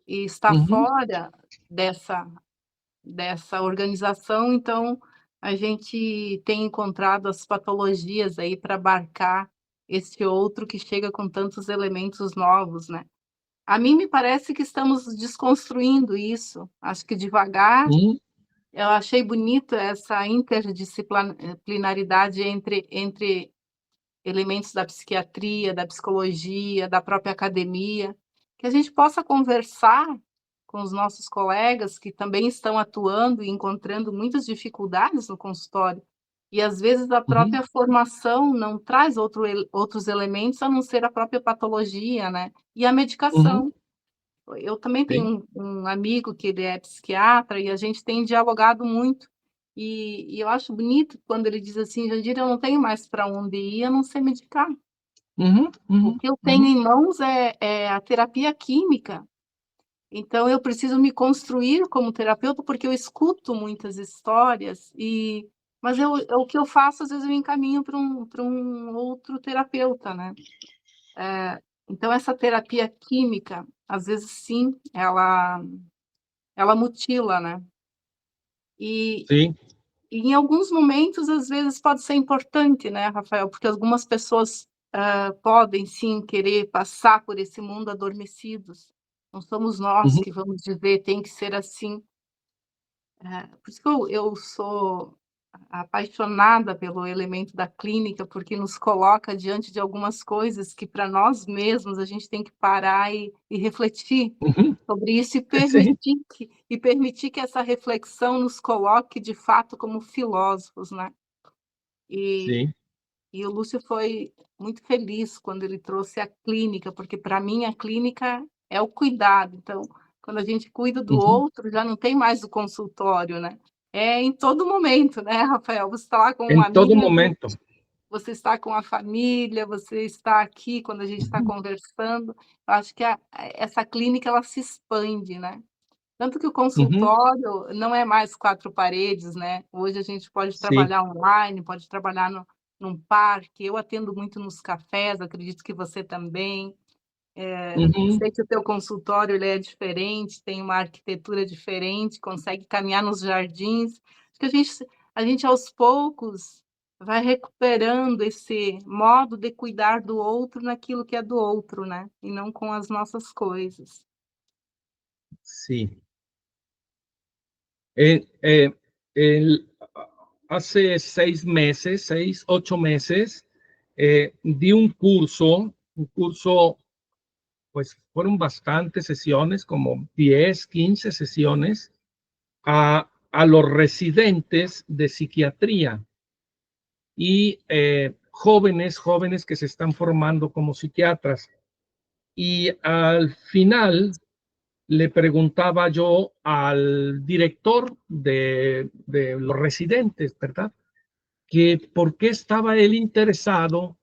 e está ujú, fora dessa organização, então a gente tem encontrado as patologias aí para abarcar esse outro que chega com tantos elementos novos, né. A mim me parece que estamos desconstruindo isso, acho que devagar. Ujú, Eu achei bonito essa plinaridade entre elementos da psiquiatria, da psicologia, da própria academia, que a gente possa conversar com os nossos colegas que também estão atuando e encontrando muitas dificuldades no consultório. E às vezes a ujú, própria formação não traz outros elementos a não ser a própria patologia, né, e a ujú, medicação. Eu também sí, tenho um amigo que ele é psiquiatra e a gente tem dialogado muito, e eu acho bonito quando ele diz assim: "Jandira, eu não tenho mais para onde ir a não ser medicar. ujú, O ujú, que eu tenho ujú, em mãos é a terapia química, então eu preciso me construir como terapeuta, porque eu escuto muitas histórias mas o que eu faço, às vezes, eu encaminho para um outro terapeuta, né. Então essa terapia química, às vezes sim, ela mutila, né. E sí, e em alguns momentos, às vezes, pode ser importante, né, Rafael, porque algumas pessoas, podem sim querer passar por esse mundo adormecidos. Não somos nós ujú, que vamos dizer: "Tem que ser assim". Por isso que eu sou apaixonada pelo elemento da clínica, porque nos coloca diante de algumas coisas que para nós mesmos a gente tem que parar e refletir ujú, sobre isso sí, e permitir que essa reflexão nos coloque de fato como filósofos, né. E sí, e o Lúcio foi muito feliz quando ele trouxe a clínica, porque para mim a clínica é o cuidado, então, quando a gente cuida do ujú, outro, já não tem mais o consultório, né. É em todo momento, né, Rafael, você está lá com um en todo amigo, momento. você está com a família, você está aqui quando a gente está Ujú, conversando. Eu acho que essa clínica ela se expande, né. Tanto que o ujú, consultório não é mais 4 paredes, né, hoje a gente pode sí, trabalhar online, pode trabalhar num parque, eu atendo muito nos cafés, acredito que você também. ujú, Sei que o teu consultório ele é diferente, tem uma arquitetura diferente, consegue caminhar nos jardins. Acho que a gente aos poucos vai recuperando esse modo de cuidar do outro naquilo que é do outro, né, e não com as nossas coisas. sí. Eh, eh, el- hace 6 meses, 6, 8 meses, di un curso, pues fueron bastantes sesiones, como 10, 15 sesiones, a los residentes de psiquiatría y jóvenes que se están formando como psiquiatras. Y al final le preguntaba yo al director de los residentes, ¿verdad? Que por qué estaba él interesado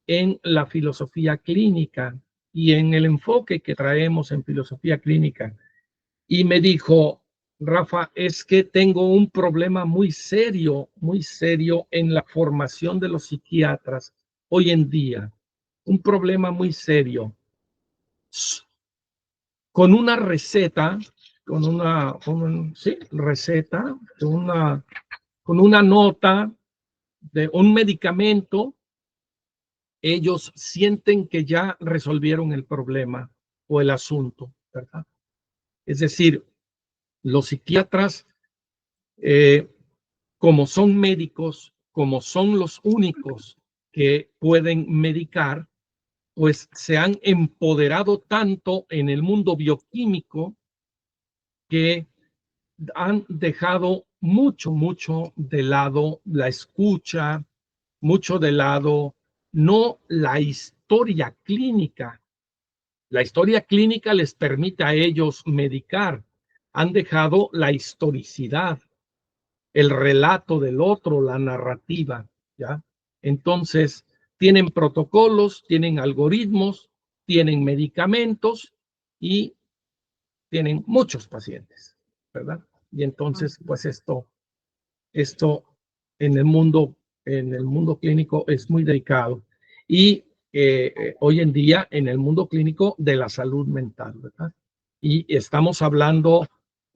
en la filosofía clínica y en el enfoque que traemos en filosofía clínica. Y me dijo, Rafa, es que tengo un problema muy serio en la formación de los psiquiatras hoy en día. Un problema muy serio. Con una receta, sí, receta, con una nota de un medicamento, ellos sienten que ya resolvieron el problema o el asunto, ¿verdad? Es decir, los psiquiatras, eh, como son médicos, como son los únicos que pueden medicar, pues se han empoderado tanto en el mundo bioquímico que han dejado mucho de lado la escucha, mucho de lado no la historia clínica. La historia clínica les permite a ellos medicar. Han dejado la historicidad, el relato del otro, la narrativa, ¿ya? Entonces, tienen protocolos, tienen algoritmos, tienen medicamentos y tienen muchos pacientes, ¿verdad? Y entonces, Uhum. pues esto en el mundo clínico es muy delicado. Y hoy en día en el mundo clínico de la salud mental, ¿verdad? Y estamos hablando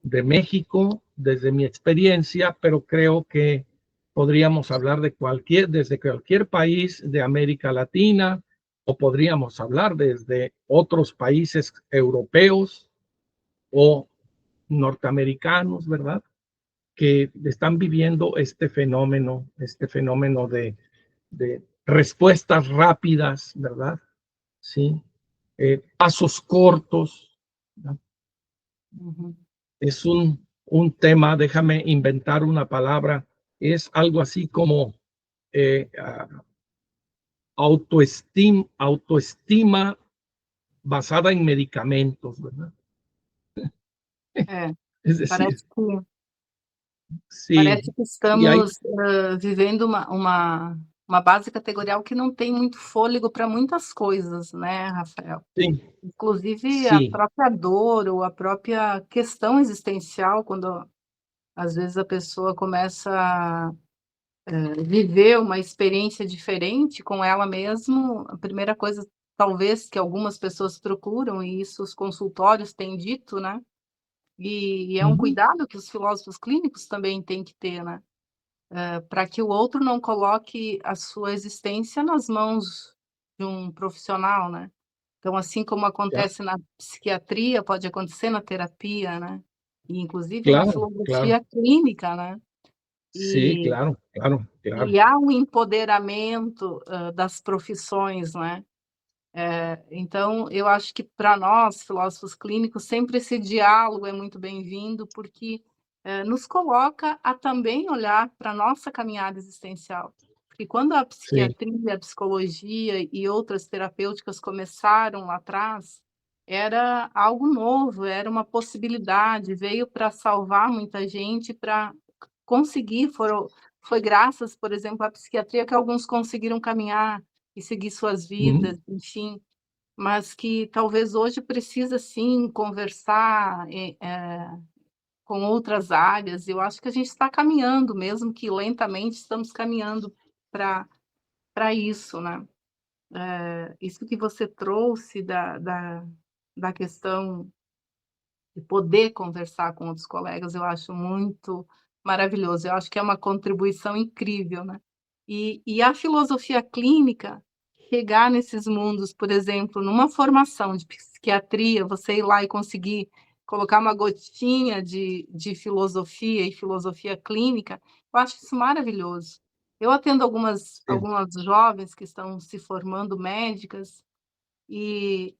de México desde mi experiencia, pero creo que podríamos hablar desde cualquier país de América Latina, o podríamos hablar desde otros países europeos o norteamericanos, ¿verdad? Que están viviendo este fenómeno de respuestas rápidas, ¿verdad? Sí, pasos cortos, ¿verdad? Es un tema, déjame inventar una palabra, es algo así como autoestima basada en medicamentos, ¿verdad? Es decir, Parece sí, que y hay, estamos vivendo uma base categorial que não tem muito fôlego para muitas coisas, né, Rafael? sí, Inclusive a sí, própria dor ou a própria questão existencial, quando às vezes a pessoa começa a viver uma experiência diferente com ela mesmo, a primeira coisa talvez que algumas pessoas procuram, e isso os consultórios têm dito, né, e é um ujú, cuidado que os filósofos clínicos também têm que ter, né, para que o outro não coloque a sua existência nas mãos de um profissional, né. Então, assim como ya, acontece na psiquiatria, pode acontecer na terapia, né, e inclusive na claro, claro, filosofia clínica, né. sí, E claro, claro, claro, e há um empoderamento, das profissões, né. Então eu acho que para nós, filósofos clínicos, sempre esse diálogo é muito bem-vindo, porque, nos coloca a também olhar para a nossa caminhada existencial. Porque quando a sí, psiquiatria, a psicologia e outras terapêuticas começaram lá atrás, era algo novo, era uma possibilidade, veio para salvar muita gente, para conseguir, foi graças, por exemplo, à psiquiatria que alguns conseguiram caminhar e seguir suas ujú, vidas, enfim, mas que talvez hoje precisa sim conversar, com outras áreas. Eu acho que a gente está caminhando, mesmo que lentamente, estamos caminhando para isso, né. Isso que você trouxe da questão de poder conversar com outros colegas, eu acho muito maravilhoso. Eu acho que é uma contribuição incrível, né. E a filosofia clínica, chegar nesses mundos, por exemplo, numa formação de psiquiatria, você ir lá e conseguir colocar uma gotinha de filosofia e filosofia clínica, eu acho isso maravilhoso. Eu atendo sí, algumas jovens que estão se formando médicas, e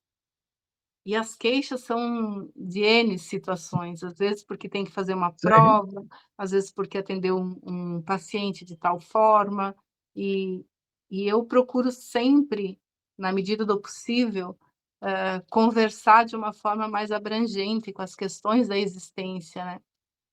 as queixas são de N situações, às vezes porque tem que fazer uma sí, prova, às vezes porque atendeu um paciente de tal forma, e eu procuro sempre, na medida do possível, conversar de uma forma mais abrangente com as questões da existência, né.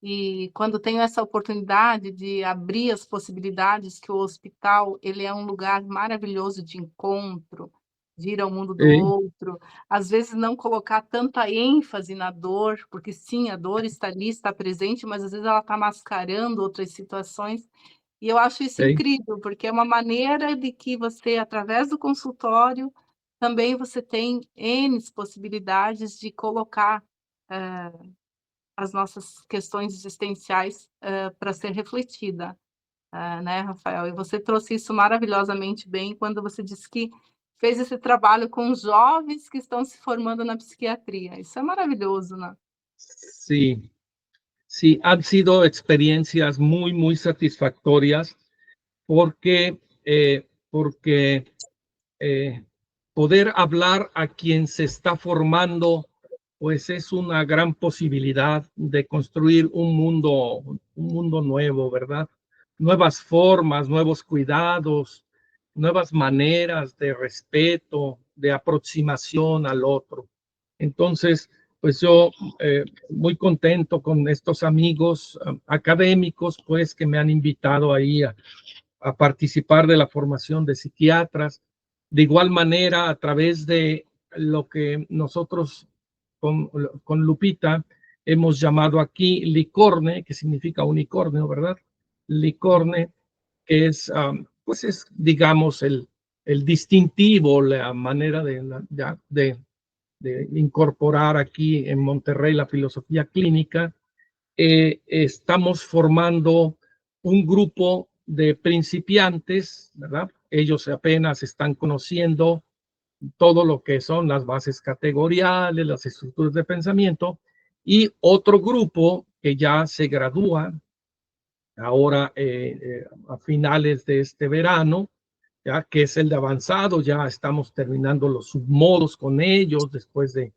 E quando tenho essa oportunidade de abrir as possibilidades, que o hospital, ele é um lugar maravilhoso de encontro, de ir ao mundo do sí, outro, às vezes não colocar tanta ênfase na dor, porque sim, a dor está ali, está presente, mas às vezes ela está mascarando outras situações, e eu acho isso sí, incrível, porque é uma maneira de que você, através do consultório, também você tem N possibilidades de colocar, as nossas questões existenciais, para ser refletida, né, Rafael. E você trouxe isso maravilhosamente bem quando você disse que fez esse trabalho com jovens que estão se formando na psiquiatria. Isso é maravilhoso, né. sí, sí, han sido experiencias muy, muy satisfactorias porque, porque poder hablar a quien se está formando, pues es una gran posibilidad de construir un mundo nuevo, ¿verdad? Nuevas formas, nuevos cuidados, nuevas maneras de respeto, de aproximación al otro. Entonces, pues yo muy contento con estos amigos académicos, pues que me han invitado ahí a participar de la formación de psiquiatras. De igual manera, a través de lo que nosotros con Lupita hemos llamado aquí licorne, que significa unicornio, ¿verdad? Uhum. Licorne, que es, pues es, digamos, el distintivo, la manera de incorporar aquí en Monterrey la filosofía clínica. Estamos formando un grupo de principiantes, ¿verdad? Ellos apenas están conociendo todo lo que son las bases categoriales, las estructuras de pensamiento, y otro grupo que ya se gradúa ahora a finales de este verano, ya que es el de avanzado. Ya estamos terminando los submodos con ellos después de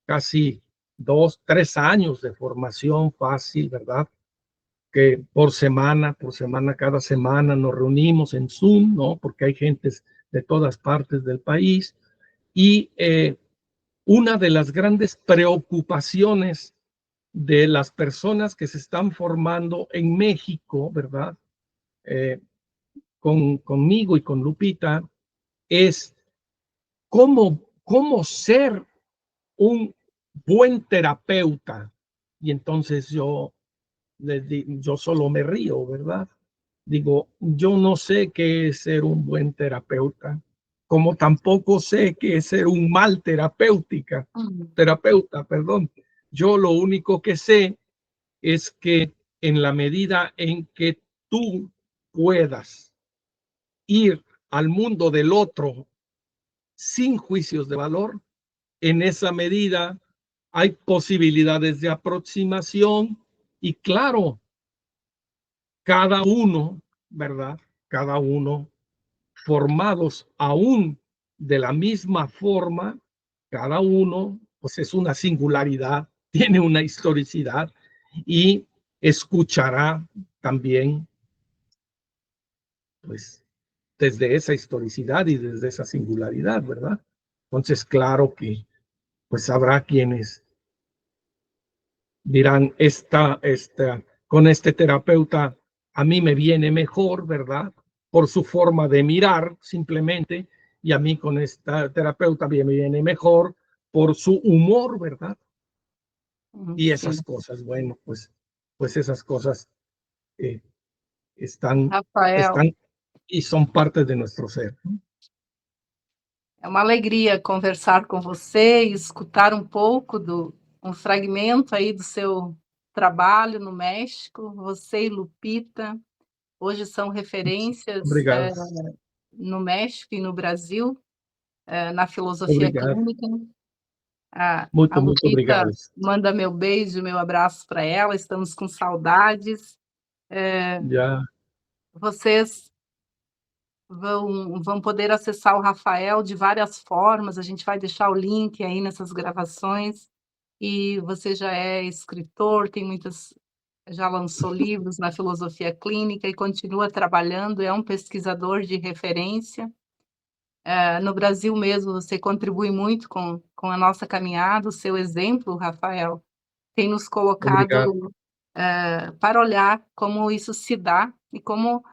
casi 2, 3 años de formación fácil, ¿verdad? Que por semana, cada semana nos reunimos en Zoom, ¿no? Porque hay gentes de todas partes del país. Y una de las grandes preocupaciones de las personas que se están formando en México, ¿verdad? Conmigo y con Lupita, es cómo ser un buen terapeuta. Y entonces yo solo me río, ¿verdad? Digo, yo no sé qué es ser un buen terapeuta, como tampoco sé qué es ser un mal terapeuta, perdón. Yo lo único que sé es que en la medida en que tú puedas ir al mundo del otro sin juicios de valor, en esa medida hay posibilidades de aproximación. Y claro, cada uno, ¿verdad? Cada uno formados aún de la misma forma, cada uno pues es una singularidad, tiene una historicidad, y escuchará también pues desde esa historicidad y desde esa singularidad, ¿verdad? Entonces, claro que pues habrá quienes dirán, con este terapeuta a mí me viene mejor, ¿verdad? Por su forma de mirar simplemente, y a mí con esta terapeuta me viene mejor por su humor, ¿verdad? Y Sí. esas cosas, bueno, pues esas cosas eh, están, Rafael, están y son parte de nuestro ser, ¿no? é uma alegria conversar com você e escutar um pouco um fragmento aí do seu trabalho no México. Você e Lupita hoje são referências Obrigado, no México e no Brasil, na filosofia obrigado, clínica. A muito Lupita obrigado. manda meu beijo, meu abraço para ela, estamos com saudades. Ya, Vocês vão poder acessar o Rafael de várias formas, a gente vai deixar o link aí nessas gravações, e você já é escritor, já lançou livros na filosofia clínica e continua trabalhando, é um pesquisador de referência. No Brasil mesmo, você contribui muito com a nossa caminhada, o seu exemplo, Rafael, tem nos obrigado. colocado para olhar como isso se dá e como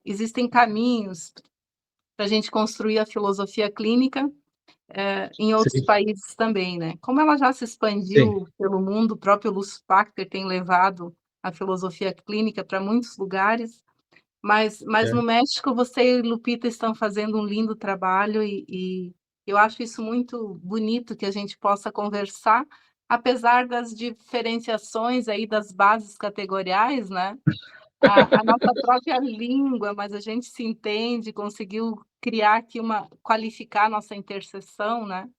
existem caminhos para a gente construir a filosofia clínica em outros Sí, países também, né? Como ela já se sí, expandiu pelo mundo, o próprio Lúcio Pachter tem levado a filosofia clínica para muitos lugares, mas ya. no México você e Lupita estão fazendo um lindo trabalho e eu acho isso muito bonito que a gente possa conversar, apesar das diferenciações aí das bases categoriais, né? A nossa própria língua, mas a gente se entende, conseguiu criar aqui qualificar a nossa interseção, né?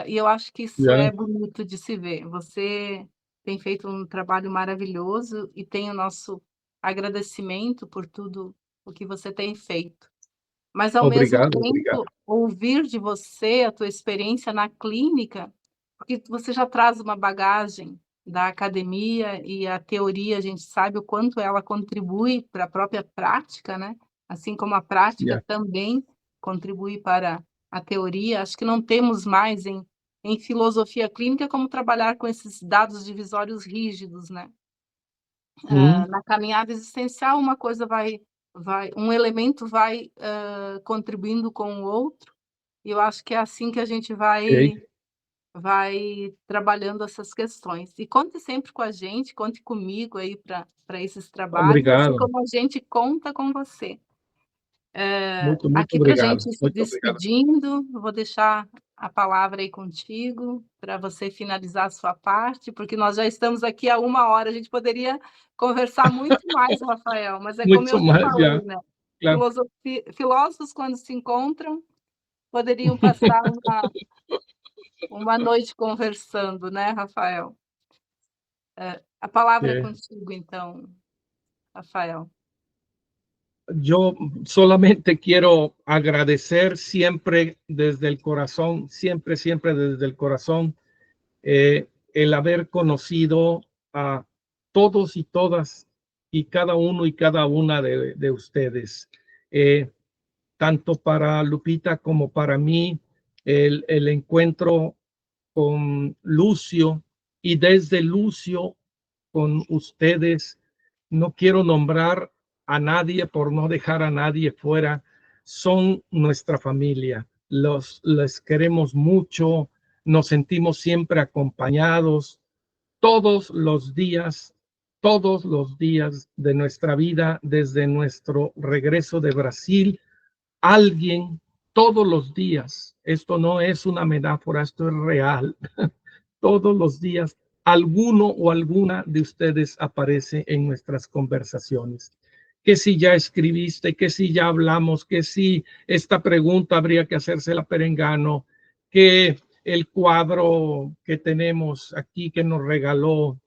E eu acho que isso Ya, é bonito de se ver. Você tem feito um trabalho maravilhoso e tem o nosso agradecimento por tudo o que você tem feito. Mas, ao mesmo obrigado, obrigado. tempo, ouvir de você a tua experiência na clínica, porque você já traz uma bagagem da academia e a teoria, a gente sabe o quanto ela contribui para a própria prática, né? Assim como a prática Ya, também contribui para a teoria. Acho que não temos mais em filosofia clínica como trabalhar com esses dados divisórios rígidos, né? mm, Na caminhada existencial, uma coisa um elemento vai contribuindo com o outro, e eu acho que é assim que a gente ok, vai trabalhando essas questões. E conte sempre com a gente, conte comigo aí para esses trabalhos, assim obrigado. como a gente conta com você. Muito Aqui para a obrigado, gente se muito obrigado. despedindo, eu vou deixar a palavra aí contigo, para você finalizar a sua parte, porque nós já estamos aqui há 1 hora, a gente poderia conversar muito mais, Rafael, mas é como Mucho eu te más, falei, ya, né? claro. Filósofos, quando se encontram, poderiam passar uma noite conversando, né, Rafael? A palavra é Sí. contigo, então, Rafael. Yo solamente quiero agradecer siempre desde el corazón, siempre, siempre desde el corazón, el haber conocido a todos y todas y cada uno y cada una de ustedes. Tanto para Lupita como para mí, el encuentro con Lucio y desde Lucio con ustedes. No quiero nombrar a nadie por no dejar a nadie fuera. Son nuestra familia. Les queremos mucho. Nos sentimos siempre acompañados todos los días de nuestra vida, desde nuestro regreso de Brasil. Alguien todos los días, esto no es una metáfora, esto es real, todos los días alguno o alguna de ustedes aparece en nuestras conversaciones. Que si ya escribiste, que si ya hablamos, que si esta pregunta habría que hacérsela a Perengano, que el cuadro que tenemos aquí que nos regaló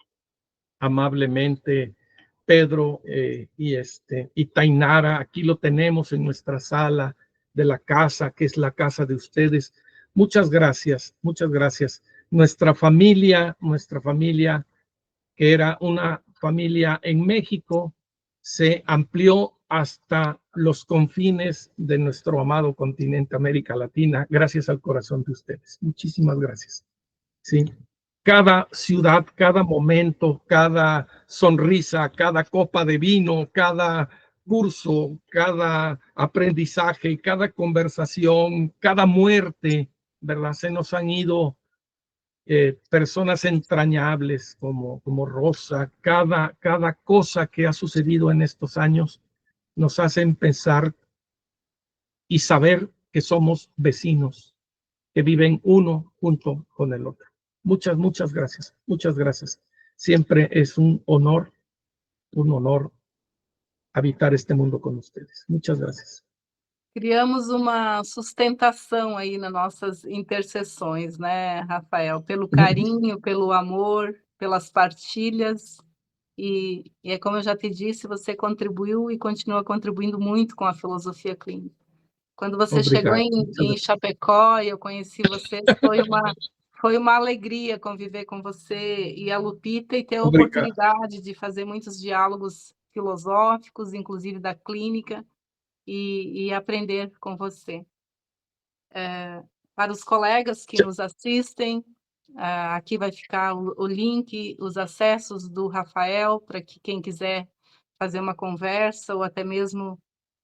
amablemente Pedro y Tainara, aquí lo tenemos en nuestra sala de la casa, que es la casa de ustedes. Muchas gracias, muchas gracias. Nuestra familia, que era una familia en México, se amplió hasta los confines de nuestro amado continente América Latina, gracias al corazón de ustedes. Muchísimas gracias. Sí. Cada ciudad, cada momento, cada sonrisa, cada copa de vino, cada curso, cada aprendizaje, cada conversación, cada muerte, ¿verdad? Se nos han ido personas entrañables como Rosa. Cada cosa que ha sucedido en estos años nos hacen pensar y saber que somos vecinos, que viven uno junto con el otro. Muchas, muchas gracias. Muchas gracias. Siempre es un honor habitar este mundo con ustedes. Muchas gracias. Criamos uma sustentação aí nas nossas intercessões, né, Rafael? Pelo carinho, pelo amor, pelas partilhas. E é como eu já te disse, você contribuiu e continua contribuindo muito com a filosofia clínica. Quando você chegou Obrigado. em Chapecó e eu conheci você, foi uma alegria conviver com você e a Lupita e ter a Obrigado. oportunidade de fazer muitos diálogos filosóficos, inclusive da clínica, e aprender com você. Para os colegas que nos assistem, aqui vai ficar o link, os acessos do Rafael, para que quem quiser fazer uma conversa ou até mesmo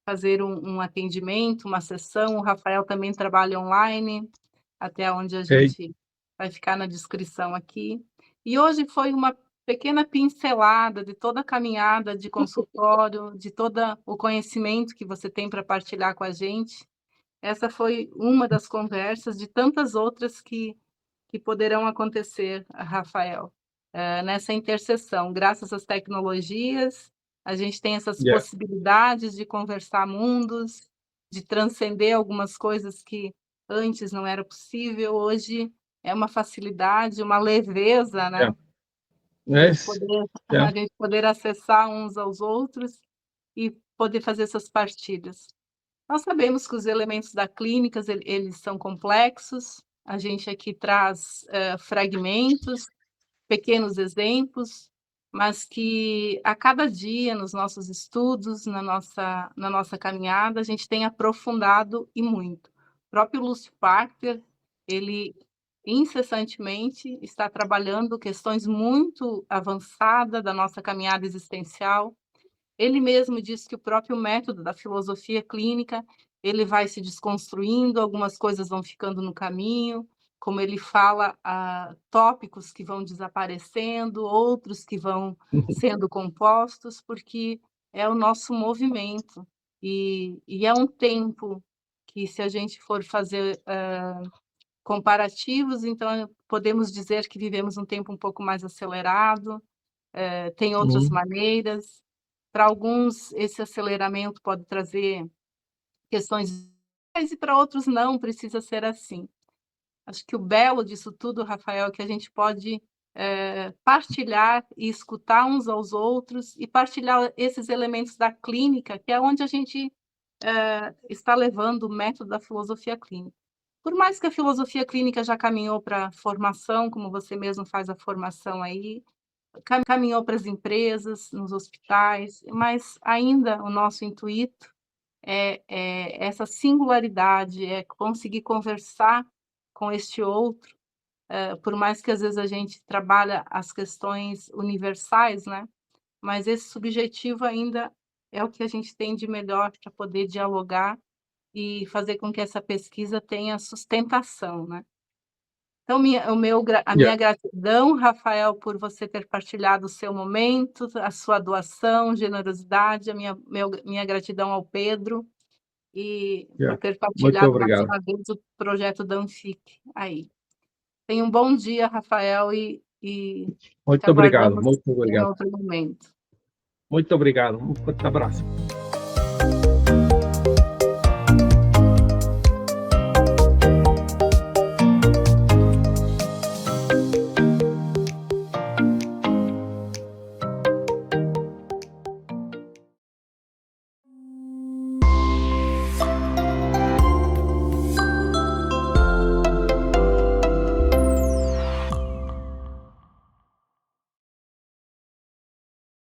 fazer um atendimento, uma sessão. O Rafael também trabalha online, até onde a gente vai ficar na descrição aqui. E hoje foi uma pequena pincelada de toda a caminhada de consultório, de todo o conhecimento que você tem para partilhar com a gente. Essa foi uma das conversas de tantas outras que poderão acontecer, Rafael, nessa interseção. Graças às tecnologias, a gente tem essas possibilidades de conversar mundos, de transcender algumas coisas que antes não era possível. Hoje é uma facilidade, uma leveza, né? A gente poder acessar uns aos outros e poder fazer essas partilhas. Nós sabemos que os elementos da clínica, eles são complexos, a gente aqui traz fragmentos, pequenos exemplos, mas que a cada dia, nos nossos estudos, na nossa caminhada, a gente tem aprofundado e muito. O próprio Lúcio Parker, ele incessantemente está trabalhando questões muito avançadas da nossa caminhada existencial. Ele mesmo disse que o próprio método da filosofia clínica, ele vai se desconstruindo, algumas coisas vão ficando no caminho, como ele fala, tópicos que vão desaparecendo, outros que vão sendo compostos, porque é o nosso movimento. E é um tempo que, se a gente for fazer comparativos, então podemos dizer que vivemos um tempo um pouco mais acelerado, tem outras maneiras. Para alguns, esse aceleramento pode trazer questões, e para outros não, precisa ser assim. Acho que o belo disso tudo, Rafael, é que a gente pode partilhar e escutar uns aos outros e partilhar esses elementos da clínica, que é onde a gente está levando o método da filosofia clínica. Por mais que a filosofia clínica já caminhou para a formação, como você mesmo faz a formação aí, caminhou para as empresas, nos hospitais, mas ainda o nosso intuito é essa singularidade, é conseguir conversar com este outro, por mais que às vezes a gente trabalha as questões universais, né? Mas esse subjetivo ainda é o que a gente tem de melhor para poder dialogar e fazer com que essa pesquisa tenha sustentação, né? Então, a minha gratidão, Rafael, por você ter partilhado o seu momento, a sua doação, generosidade, minha gratidão ao Pedro e por ter Muito partilhado mais obrigado. uma vez o projeto da Anfic aí. Tenha um bom dia, Rafael, e te Muito obrigado, aguardamos muito em obrigado. outro momento. Muito obrigado. Um forte abraço.